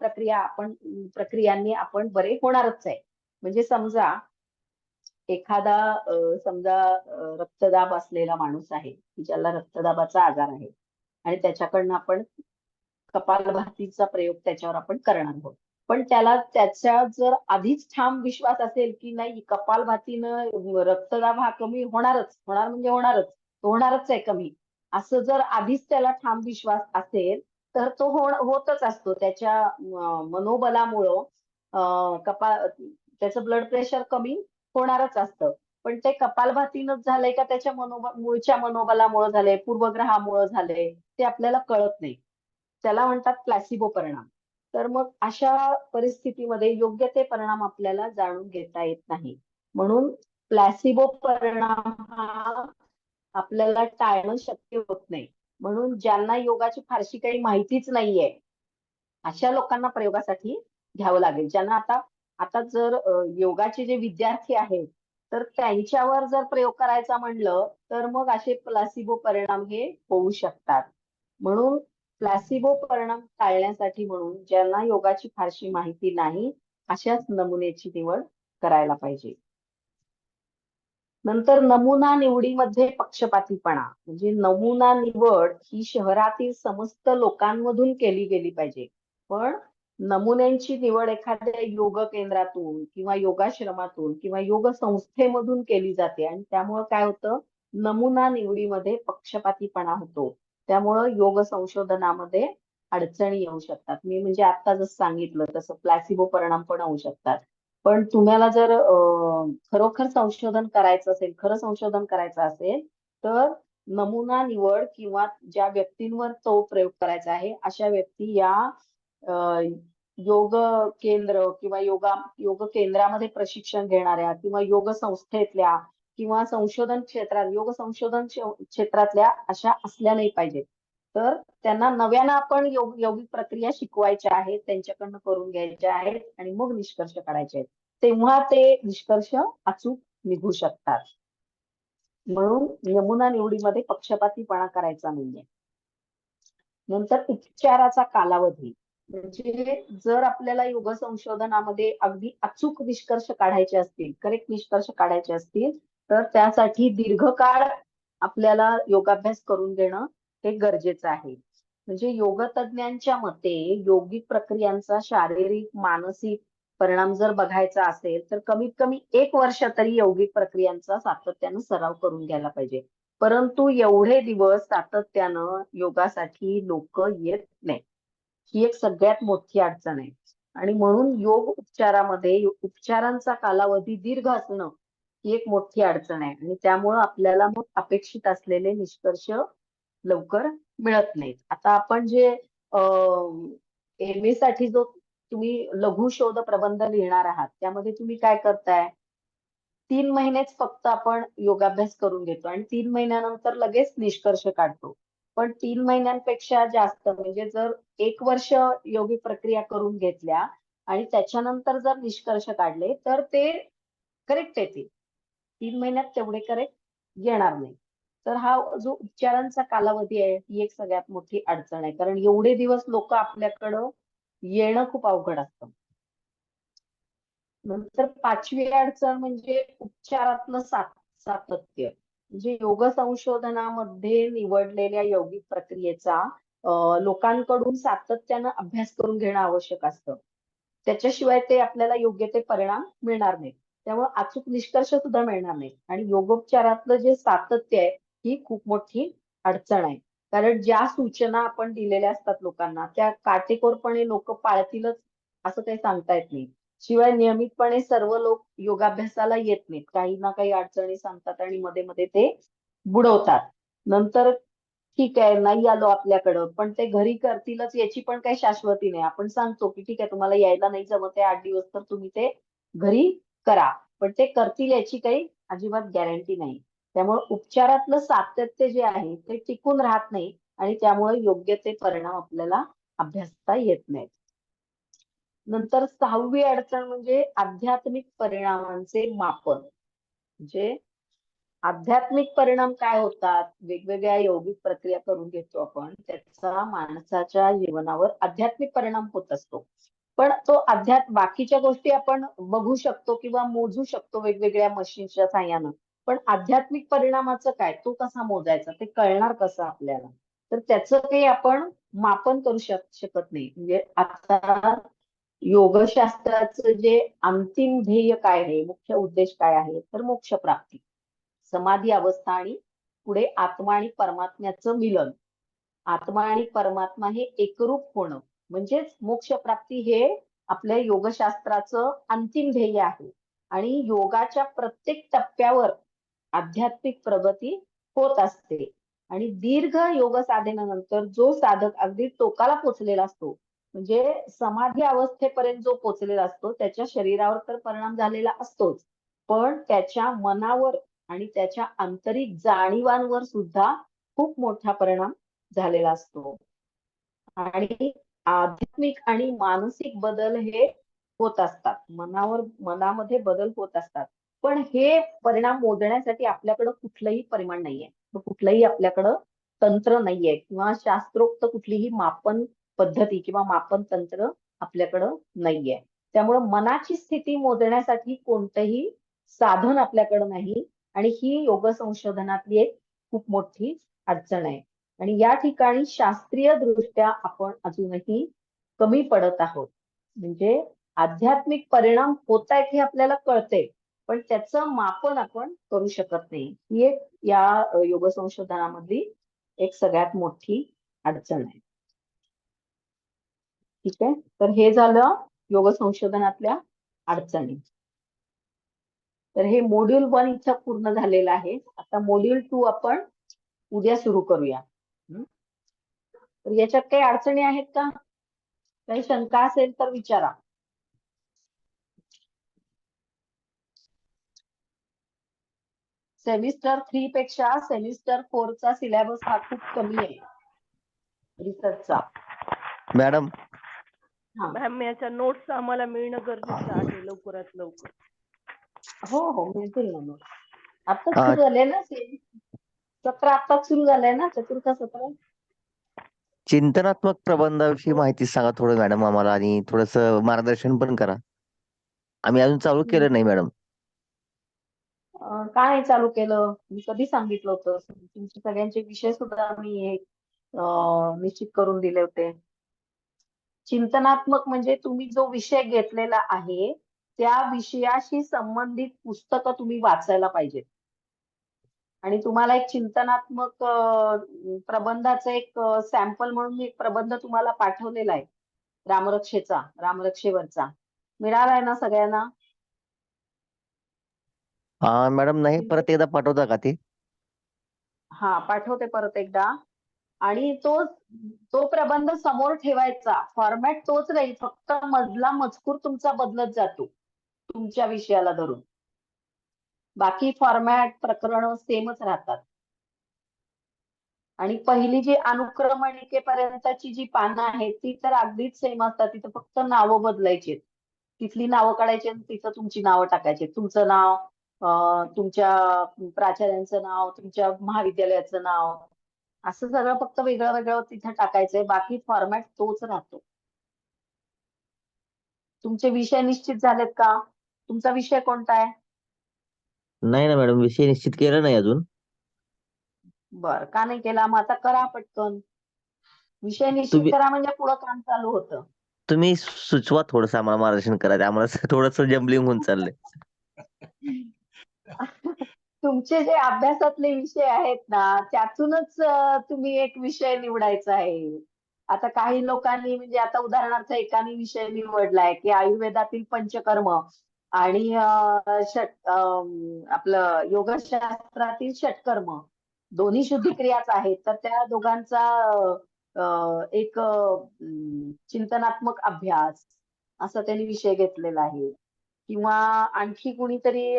प्रक्रियांनी आपण बरे होणारच आहे. म्हणजे समजा एखादा रक्तदाब असलेला माणूस आहे की ज्याला रक्तदाबाचा आजार आहे आणि त्याच्याकडनं आपण कपालभातीचा प्रयोग त्याच्यावर आपण करणार आहोत. पण त्याच्या जर आधीच ठाम विश्वास असेल की नाही कपालभातीनं रक्तदाब हा कमी होणार म्हणजे होणारच, तो होणारच आहे कमी, असं जर आधीच त्याला ठाम विश्वास असेल तर तो होतच असतो. त्याच्या मनोबलामुळं त्याचं ब्लड प्रेशर कमी होणारच असतं. पण ते कपालभातीनच झालंय का त्याच्या मूळच्या मनोबलामुळे झालंय, पूर्वग्रहामुळे झालंय, ते आपल्याला कळत नाही. त्याला म्हणतात प्लॅसिबो परिणाम. तर मग अशा परिस्थितीमध्ये योग्य ते परिणाम आपल्याला जाणून घेता येत नाही. म्हणून प्लॅसिबो परिणाम हा आपल्याला टाळणं शक्य होत नाही. म्हणून ज्यांना योगाची फारशी काही माहितीच नाहीये अशा लोकांना प्रयोगासाठी घ्यावं लागेल. ज्यांना आता आता जर योगाचे जे विद्यार्थी आहेत तर त्यांच्यावर जर प्रयोग करायचा म्हणलं तर मग असे प्लासिबो परिणाम हे होऊ शकतात. म्हणून प्लासिबो परिणाम टाळण्यासाठी म्हणून ज्यांना योगाची फारशी माहिती नाही अशाच नमुन्याची निवड करायला पाहिजे. नंतर नमुना निवडीमध्ये पक्षपातीपणा म्हणजे नमुना निवड ही शहरातील समस्त लोकांमधून केली गेली पाहिजे. पण नमुन्यांची निवड एखाद्या योग केंद्रातून किंवा योगाश्रमातून किंवा योग संस्थेमधून केली जाते आणि त्यामुळं काय होतं, नमुना निवडीमध्ये पक्षपातीपणा होतो. त्यामुळं योग संशोधनामध्ये अडचणी येऊ शकतात. मी म्हणजे आता जसं सांगितलं तसं प्लॅसिबो परिणाम पण होऊ शकतात. पण तुम्हाला जर खरोखर संशोधन करायचं असेल, खरं संशोधन करायचं असेल, तर नमुना निवड किंवा ज्या व्यक्तींवर तो प्रयोग करायचा आहे, अशा व्यक्ती या अ, योग केंद्र किंवा योग केंद्रामध्ये प्रशिक्षण घेणाऱ्या किंवा योग संस्थेतल्या किंवा संशोधन क्षेत्रात योग संशोधन क्षेत्रातल्या अशा असल्या नाही पाहिजेत. तर त्यांना नव्यानं आपण यौगिक प्रक्रिया शिकवायच्या आहेत, त्यांच्याकडनं करून घ्यायच्या आहेत आणि मग निष्कर्ष काढायचे आहेत. तेव्हा ते निष्कर्ष अचूक निघू शकतात. म्हणून नमुना निवडीमध्ये पक्षपातीपणा करायचा नाहीये. नंतर उपचाराचा कालावधी म्हणजे जर आपल्याला योग संशोधनामध्ये अगदी अचूक निष्कर्ष काढायचे असतील, करेक्ट निष्कर्ष काढायचे असतील, तर त्यासाठी दीर्घकाळ आपल्याला योगाभ्यास करून घेणं हे गरजेचं आहे. म्हणजे योग तज्ञांच्या मते योगिक प्रक्रियांचा शारीरिक, मानसिक परिणाम जर बघायचा असेल तर कमीत कमी 1 वर्ष तरी यौगिक प्रक्रियांचा सातत्यानं सराव करून घ्यायला पाहिजे. परंतु एवढे दिवस सातत्यानं योगासाठी लोक येत नाही. ही एक सगळ्यात मोठी अडचण आहे. आणि म्हणून योग उपचारामध्ये उपचारांचा कालावधी दीर्घ असणं ही एक मोठी अडचण आहे आणि त्यामुळं आपल्याला मग अपेक्षित असलेले निष्कर्ष लवकर मिळत नाहीत. आता आपण जे MA साठी जो तुम्ही लघु शोध प्रबंध लिहिणार आहात त्यामध्ये तुम्ही काय करताय, 3 महिनेच फक्त आपण योगाभ्यास करून घेतो आणि 3 महिन्यानंतर लगेच निष्कर्ष काढतो. पण 3 महिन्यांपेक्षा जास्त म्हणजे जर 1 वर्ष योगिक प्रक्रिया करून घेतल्या आणि त्याच्यानंतर जर निष्कर्ष काढले तर ते करेक्ट येतील. 3 महिन्यात तेवढे करेक्ट येणार नाही. तर हा जो उपचारांचा कालावधी आहे ही एक सगळ्यात मोठी अडचण आहे. कारण एवढे दिवस लोक आपल्याकडं येणं खूप अवघड असतं. नंतर 5वी अडचण म्हणजे उपचारातलं सातत्य. म्हणजे योग संशोधनामध्ये निवडलेल्या यौगिक प्रक्रियेचा लोकांकडून सातत्यानं अभ्यास करून घेणं आवश्यक असतं. त्याच्याशिवाय ते आपल्याला योग्य ते परिणाम मिळणार नाहीत. त्यामुळे अचूक निष्कर्ष सुद्धा मिळणार नाहीत. आणि योगोपचारातलं जे सातत्य आहे ही खूप मोठी अडचण आहे. कारण ज्या सूचना आपण दिलेल्या असतात लोकांना त्या काटेकोरपणे लोक पाळतीलच असं काही सांगता येत नाही. शिवाय नियमितपणे सर्व लोक योगाभ्यासाला येत नाहीत. काही ना काही अडचणी सांगतात आणि मध्ये मध्ये ते बुडवतात. नंतर ठीक आहे नाही आलो आपल्याकडं पण ते घरी करतीलच याची पण काही शाश्वती नाही. आपण सांगतो की ठीक आहे तुम्हाला यायला नाही जमत आहे 8 दिवस तर तुम्ही ते घरी करा. पण ते करतील याची काही अजिबात गॅरंटी नाही. त्यामुळे उपचारातलं सातत्य जे आहे ते टिकून राहत नाही आणि त्यामुळे योग्य ते परिणाम आपल्याला अभ्यासता येत नाहीत. नंतर 6वी अडचण म्हणजे आध्यात्मिक परिणामांचे मापन. म्हणजे आध्यात्मिक परिणाम काय होतात, वेगवेगळ्या यौगिक प्रक्रिया करून घेतो आपण त्याचा माणसाच्या जीवनावर आध्यात्मिक परिणाम होत असतो. पण तो बाकीच्या गोष्टी आपण बघू शकतो किंवा मोजू शकतो वेगवेगळ्या मशीनच्या साह्यानं. पण आध्यात्मिक परिणामाचं काय, तो कसा मोजायचा, ते कळणार कसं आपल्याला. तर त्याचं काही आपण मापन करू शकत नाही. म्हणजे आता योगशास्त्राचं जे अंतिम ध्येय काय आहे, मुख्य उद्देश काय आहे, तर मोक्ष प्राप्ती, समाधी अवस्था आणि पुढे आत्मा आणि परमात्म्याचं मिलन. आत्मा आणि परमात्मा हे एकरूप होणं म्हणजेच मोक्ष प्राप्ती हे आपल्या योगशास्त्राचं अंतिम ध्येय आहे. आणि योगाच्या प्रत्येक टप्प्यावर आध्यात्मिक प्रगती होत असते. आणि दीर्घ योग साधनेनंतर जो साधक अगदी टोकाला पोचलेला असतो म्हणजे समाधी अवस्थेपर्यंत जो पोचलेला असतो त्याच्या शरीरावर तर परिणाम झालेला असतोच. पण त्याच्या मनावर आणि त्याच्या आंतरिक जाणीवांवर सुद्धा खूप मोठा परिणाम झालेला असतो. आणि आध्यात्मिक आणि मानसिक बदल हे होत असतात. मनामध्ये बदल होत असतात. पण हे परिणाम मोजण्यासाठी आपल्याकडं कुठलंही परिमाण नाहीये. कुठलंही आपल्याकडं तंत्र नाहीये किंवा शास्त्रोक्त कुठलीही मापन पद्धती किंवा मापन तंत्र आपल्याकडं नाहीये. त्यामुळं मनाची स्थिती मोजण्यासाठी कोणतंही साधन आपल्याकडं नाही आणि ही योग संशोधनातली एक खूप मोठी अडचण आहे. आणि या ठिकाणी शास्त्रीय दृष्ट्या आपण अजूनही कमी पडत आहोत. म्हणजे आध्यात्मिक परिणाम होत आहेत हे आपल्याला कळते, पण त्याचं मापन आपण करू शकत नाही. ही एक या योग संशोधनामधली एक सगळ्यात मोठी अडचण आहे. ठीक आहे, तर हे झालं योग संशोधनातल्या अडचणी. तर हे मॉड्यूल 1 इथं पूर्ण झालेलं आहे. आता मॉड्यूल 2 आपण उद्या सुरू करूया. तर याच्यात काही अडचणी आहेत का? काही शंका असेल तर विचारा. सेमिस्टर 3 पेक्षा सेमिस्टर 4 चा सिलेबस हा खूप कमी आहे रिसर्चचा. मॅडम मॅम याच्या नोट्स आम्हाला मिळणं गरजेचं आहे लवकरात लवकर. हो मिळतील ना नोट्स. आताच हा. सुरू झाले ना सत्र, आताच सुरू झालंय ना चतुर्थ सत्र. चिंतनात्मक प्रबंधाविषयी माहिती सांगा थोडं मॅडम आम्हाला, आणि थोडस मार्गदर्शन पण करा. आम्ही अजून चालू केलं नाही मॅडम. काय चालू केलं? मी कधी सांगितलं होतं? तुमचे सगळ्यांचे विषय सुद्धा मी निश्चित करून दिले होते. चिंतनात्मक म्हणजे तुम्ही जो विषय घेतलेला आहे त्या विषयाशी संबंधित पुस्तकं तुम्ही वाचायला पाहिजेत. आणि तुम्हाला एक चिंतनात्मक प्रबंधाचं एक सॅम्पल म्हणून मी एक प्रबंध तुम्हाला पाठवलेला आहे रामरक्षेवरचा. मिळालाय ना सगळ्यांना? मॅडम नाही, परत एकदा पाठवता का ते? हा पाठवते परत एकदा. आणि तो प्रबंध समोर ठेवायचा. फॉर्मॅट तोच राहील, फक्त मधला मजकूर तुमचा बदलत जातो तुमच्या विषयाला धरून. बाकी फॉर्मॅट प्रकरण सेमच राहतात. आणि पहिली जी अनुक्रमणिकेपर्यंतची जी पानं आहेत ती तर अगदीच सेम असतात. तिथं फक्त नावं बदलायची, तिथली नावं काढायची आणि तिथं तुमची नावं टाकायची. तुमचं नाव, तुमच्या प्राचार्यांचं नाव, तुमच्या महाविद्यालयाचं नाव, असं सगळं फक्त वेगळं वेगळं तिथं टाकायचंय. बाकी फॉर्मॅट तोच राहतो. तुमचे विषय निश्चित झालेत का? तुमचा विषय कोणता आहे? नाही ना मॅडम, विषय निश्चित केला नाही अजून. बर, का नाही केला? मग आता करा पटकन. विषय निश्चित तुम्ही करा म्हणजे पुढं काम चालू होतं. तुम्ही सुचवा, थोडस आम्हाला मार्गदर्शन करा. आम्हाला थोडस जम्बलिंग होऊन चाललंय. तुमचे जे अभ्यासातले विषय आहेत ना त्यातूनच तुम्ही एक विषय निवडायचा आहे. आता काही लोकांनी म्हणजे आता उदाहरणार्थ एकाने विषय निवडलाय की आयुर्वेदातील पंचकर्म आणि आपलं योगशास्त्रातील षटकर्म दोन्ही शुद्धिक्रियाच आहेत. तर त्या दोघांचा एक चिंतनात्मक अभ्यास असा त्यांनी विषय घेतलेला आहे. किंवा आणखी कुणीतरी,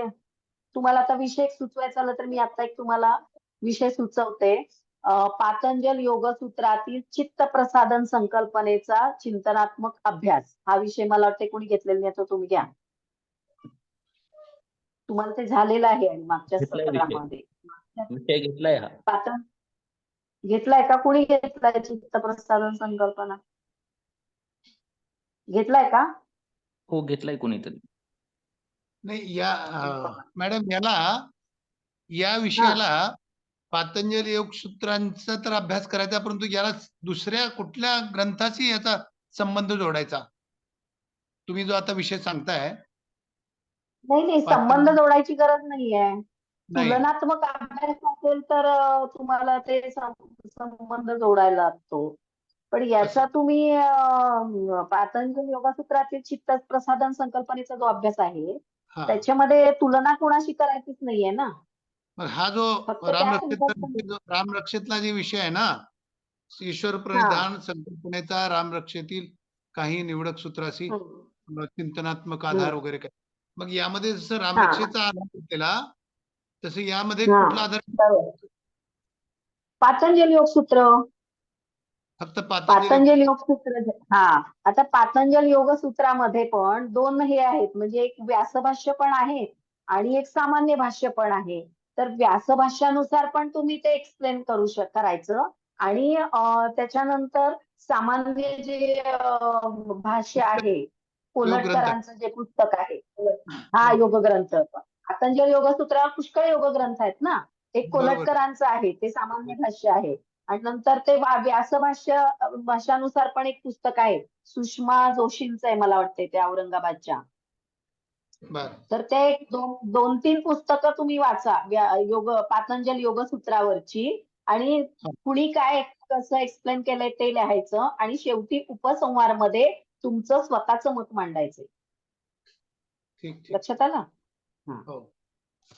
तुम्हाला आता विषय सुचवायचा झाला तर मी आता एक तुम्हाला विषय सुचवते. पातंजल योगसूत्रातील चित्त प्रसादन संकल्पनेचा चिंतनात्मक अभ्यास हा विषय मला वाटते कोणी घेतलेला नाही, तर तुम्ही घ्या. तुम्हाला ते झालेलं आहे आणि मागच्या सत्रामध्ये विषय घेतलाय हा. घेतलाय का? कुणी घेतलाय चित्त प्रसादन संकल्पना? घेतलाय का? हो घेतलाय कोणीतरी. नाही मॅडम या विषयाला पातंजल योगसूत्रांचा तर अभ्यास करायचा, परंतु याला दुसऱ्या कुठल्या ग्रंथाशी याचा संबंध जोडायचा? तुम्ही जो आता विषय सांगताय. नाही, संबंध जोडायची गरज नाहीये. नाही. तुलनात्मक अभ्यास असेल तर तुम्हाला ते संबंध जोडायला लागतो. पण याचा तुम्ही पातंजल योगसूत्रातील चित्त प्रसादन संकल्पनेचा जो अभ्यास आहे त्याच्यामध्ये तुलना कोणाशी करायचीच नाहीये ना. मग हा जो फक्त त्या रामरक्षेतला जे विषय आहे ना, ईश्वर प्रणिधान संकल्पनेचा रामरक्षेतील काही निवडक सूत्राशी चिंतनात्मक आधार वगैरे काय मग यामध्ये जसं रामरक्षेचा आधार घेतलेला तसं यामध्ये हा. कुठला आधार बरोबर. पातंजल योगसूत्र. फक्त पातंजली पातंजल योगसूत्र. हा, आता पातंजल योगसूत्रामध्ये पण दोन हे आहेत, म्हणजे एक व्यासभाष्य पण आहे आणि एक सामान्य भाष्य पण आहे. तर व्यासभाष्यानुसार पण तुम्ही ते एक्सप्लेन करायचं आणि त्याच्यानंतर सामान्य जे भाष्य आहे, कोलटकरांचं जे पुस्तक आहे, हा योगग्रंथ. पातंजल योगसूत्रावर पुष्कळ योगग्रंथ आहेत ना. एक बरोबर. कोलटकरांचं आहे, ते सामान्य भाष्य आहे. आणि नंतर ते भाषानुसार पण एक पुस्तक आहे, सुषमा जोशींचं आहे मला वाटतंय, ते औरंगाबादच्या. बर. तर ते एक दोन तीन पुस्तकं तुम्ही वाचा पातंजल योगसूत्रावरची, आणि कुणी काय कसं एक्सप्लेन केलंय ते लिहायचं, आणि शेवटी उपसंहारमध्ये तुमचं स्वतःचं मत मांडायचं. ठीक ठीक. लक्षात आलं? हो.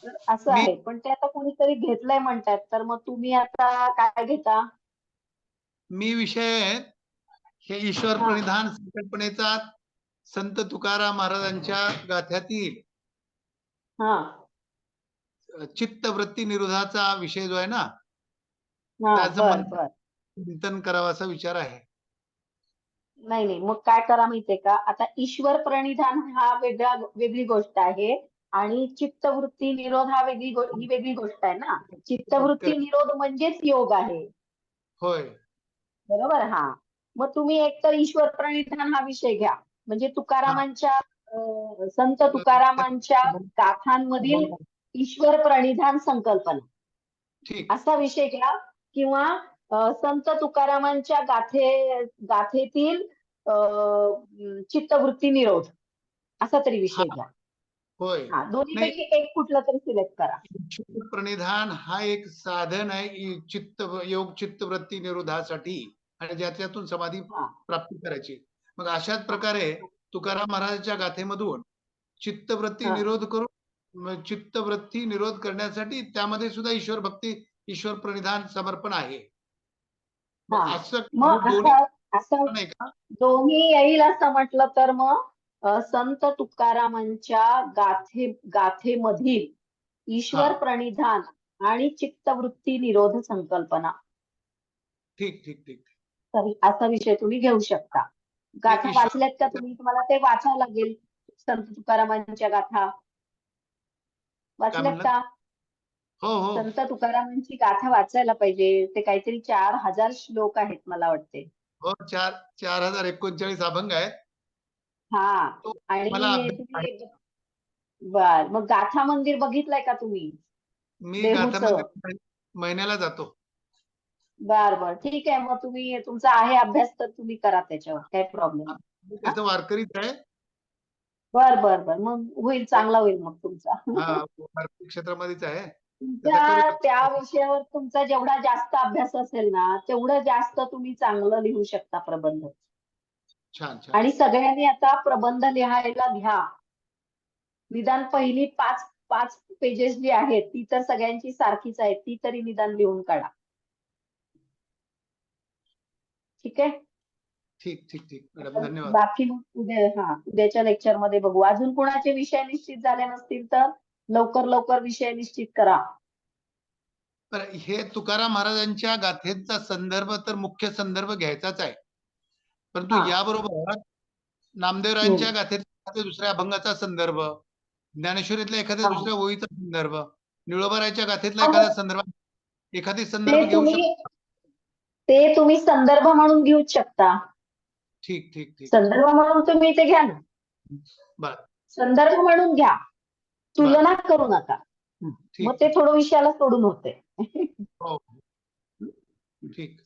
तर असं आहे. पण ते आता कोणीतरी घेतलंय म्हणतात, तर मग तुम्ही आता काय घेता? मी विषय हे ईश्वर प्रणिधान संकल्पनेचा संत तुकाराम महाराजांच्या गाथ्यातील हा चित्तवृत्ती निरोधाचा विषय जो आहे ना, हा, त्याचं बर. चिंतन करावं असा विचार आहे. नाही, मग काय करा माहितीये का, आता ईश्वर प्रणिधान हा वेगळी गोष्ट आहे, आणि चित्तवृत्ती निरोध हा ही वेगळी गोष्ट आहे ना. चित्तवृत्ती निरोध म्हणजेच योग आहे. होय. बरोबर. हा, मग तुम्ही एकतर ईश्वर प्रणिधान हा विषय घ्या, म्हणजे तुकारामांच्या संत तुकारामांच्या गाथांमधील ईश्वर प्रणिधान संकल्पना ठीक. असा विषय घ्या, किंवा संत तुकारामांच्या गाथेतील चित्तवृत्ती निरोध असा तरी विषय घ्या. होय. हा, दोन्हीपैकी एक कुठला तरी सिलेक्ट करा. ईश्वर प्रणिधान हा एक साधन आहे योग चित्तवृत्ती निरोधासाठी, आणि ज्याच्यातून समाधी प्राप्ती करायची. मग अशाच प्रकारे तुकाराम महाराजांच्या गाथेमधून चित्तवृत्ती निरोध करून चित्तवृत्ती निरोध करण्यासाठी त्यामध्ये सुद्धा ईश्वर भक्ती, ईश्वर प्रणिधान समर्पण आहे. मग असं नाही का? दोन्ही येईल असं म्हटलं तर मग संत तुकारामांच्या गाथेमधील ईश्वर प्रणिधान आणि चित्तवृत्ती निरोध संकल्पना. ठीक ठीक ठीक. असा विषय तुम्ही घेऊ शकता. गाथा वाचल्यात का तुम्ही? तुम्हाला ते वाचावं लागेल. संत तुकारामांच्या गाथा वाचल्यात का? हो. संत तुकारामांची गाथा वाचायला पाहिजे. ते काहीतरी 4000 श्लोक आहेत मला वाटते. हो, 4039 अभंग आहेत. हा, आणि तुम्ही बर, मग गाथा मंदिर बघितलंय का तुम्ही? मी गाथा मंदिर महिन्याला जातो. बर, ठीक आहे. मग तुम्ही तुमचा आहे अभ्यास, तर तुम्ही करा त्याच्यावर, काही प्रॉब्लेम नाही. त्याचं वारकरीच आहे. बर, मग होईल, चांगला होईल मग तुमचा. वारकरी क्षेत्रामध्येच आहे. त्या विषयावर तुमचा जेवढा जास्त अभ्यास असेल ना, तेवढं जास्त तुम्ही चांगलं लिहू शकता प्रबंध. छान. आणि सगळ्यांनी आता प्रबंध लिहायला घ्या. निदान पहिली 5 पेजेस जी आहेत ती तर सगळ्यांची सारखीच आहे, ती तरी निदान लिहून काढा. ठीक आहे. ठीक मॅडम, धन्यवाद. बाकी मग उद्याच्या लेक्चर मध्ये बघू. अजून कोणाचे विषय निश्चित झाले नसतील तर लवकर विषय निश्चित करा. हे तुकाराम महाराजांच्या गाथेचा संदर्भ तर मुख्य संदर्भ घ्यायचाच आहे, परंतु याबरोबर नामदेवरायांच्या गाथेतल्या दुसऱ्या अभंगाचा संदर्भ, ज्ञानेश्वरीतल्या एखाद्या दुसऱ्या ओळीचा संदर्भ, निळोबारायच्या गाथेतला एखादी संदर्भ घेऊ शकतो. ते तुम्ही संदर्भ म्हणून घेऊच शकता. ठीक. संदर्भ म्हणून तुम्ही ते घ्या ना. बर, संदर्भ म्हणून घ्या, तुलना करू नका. मग ते थोडं विषयाला सोडून होते. हो, ठीक.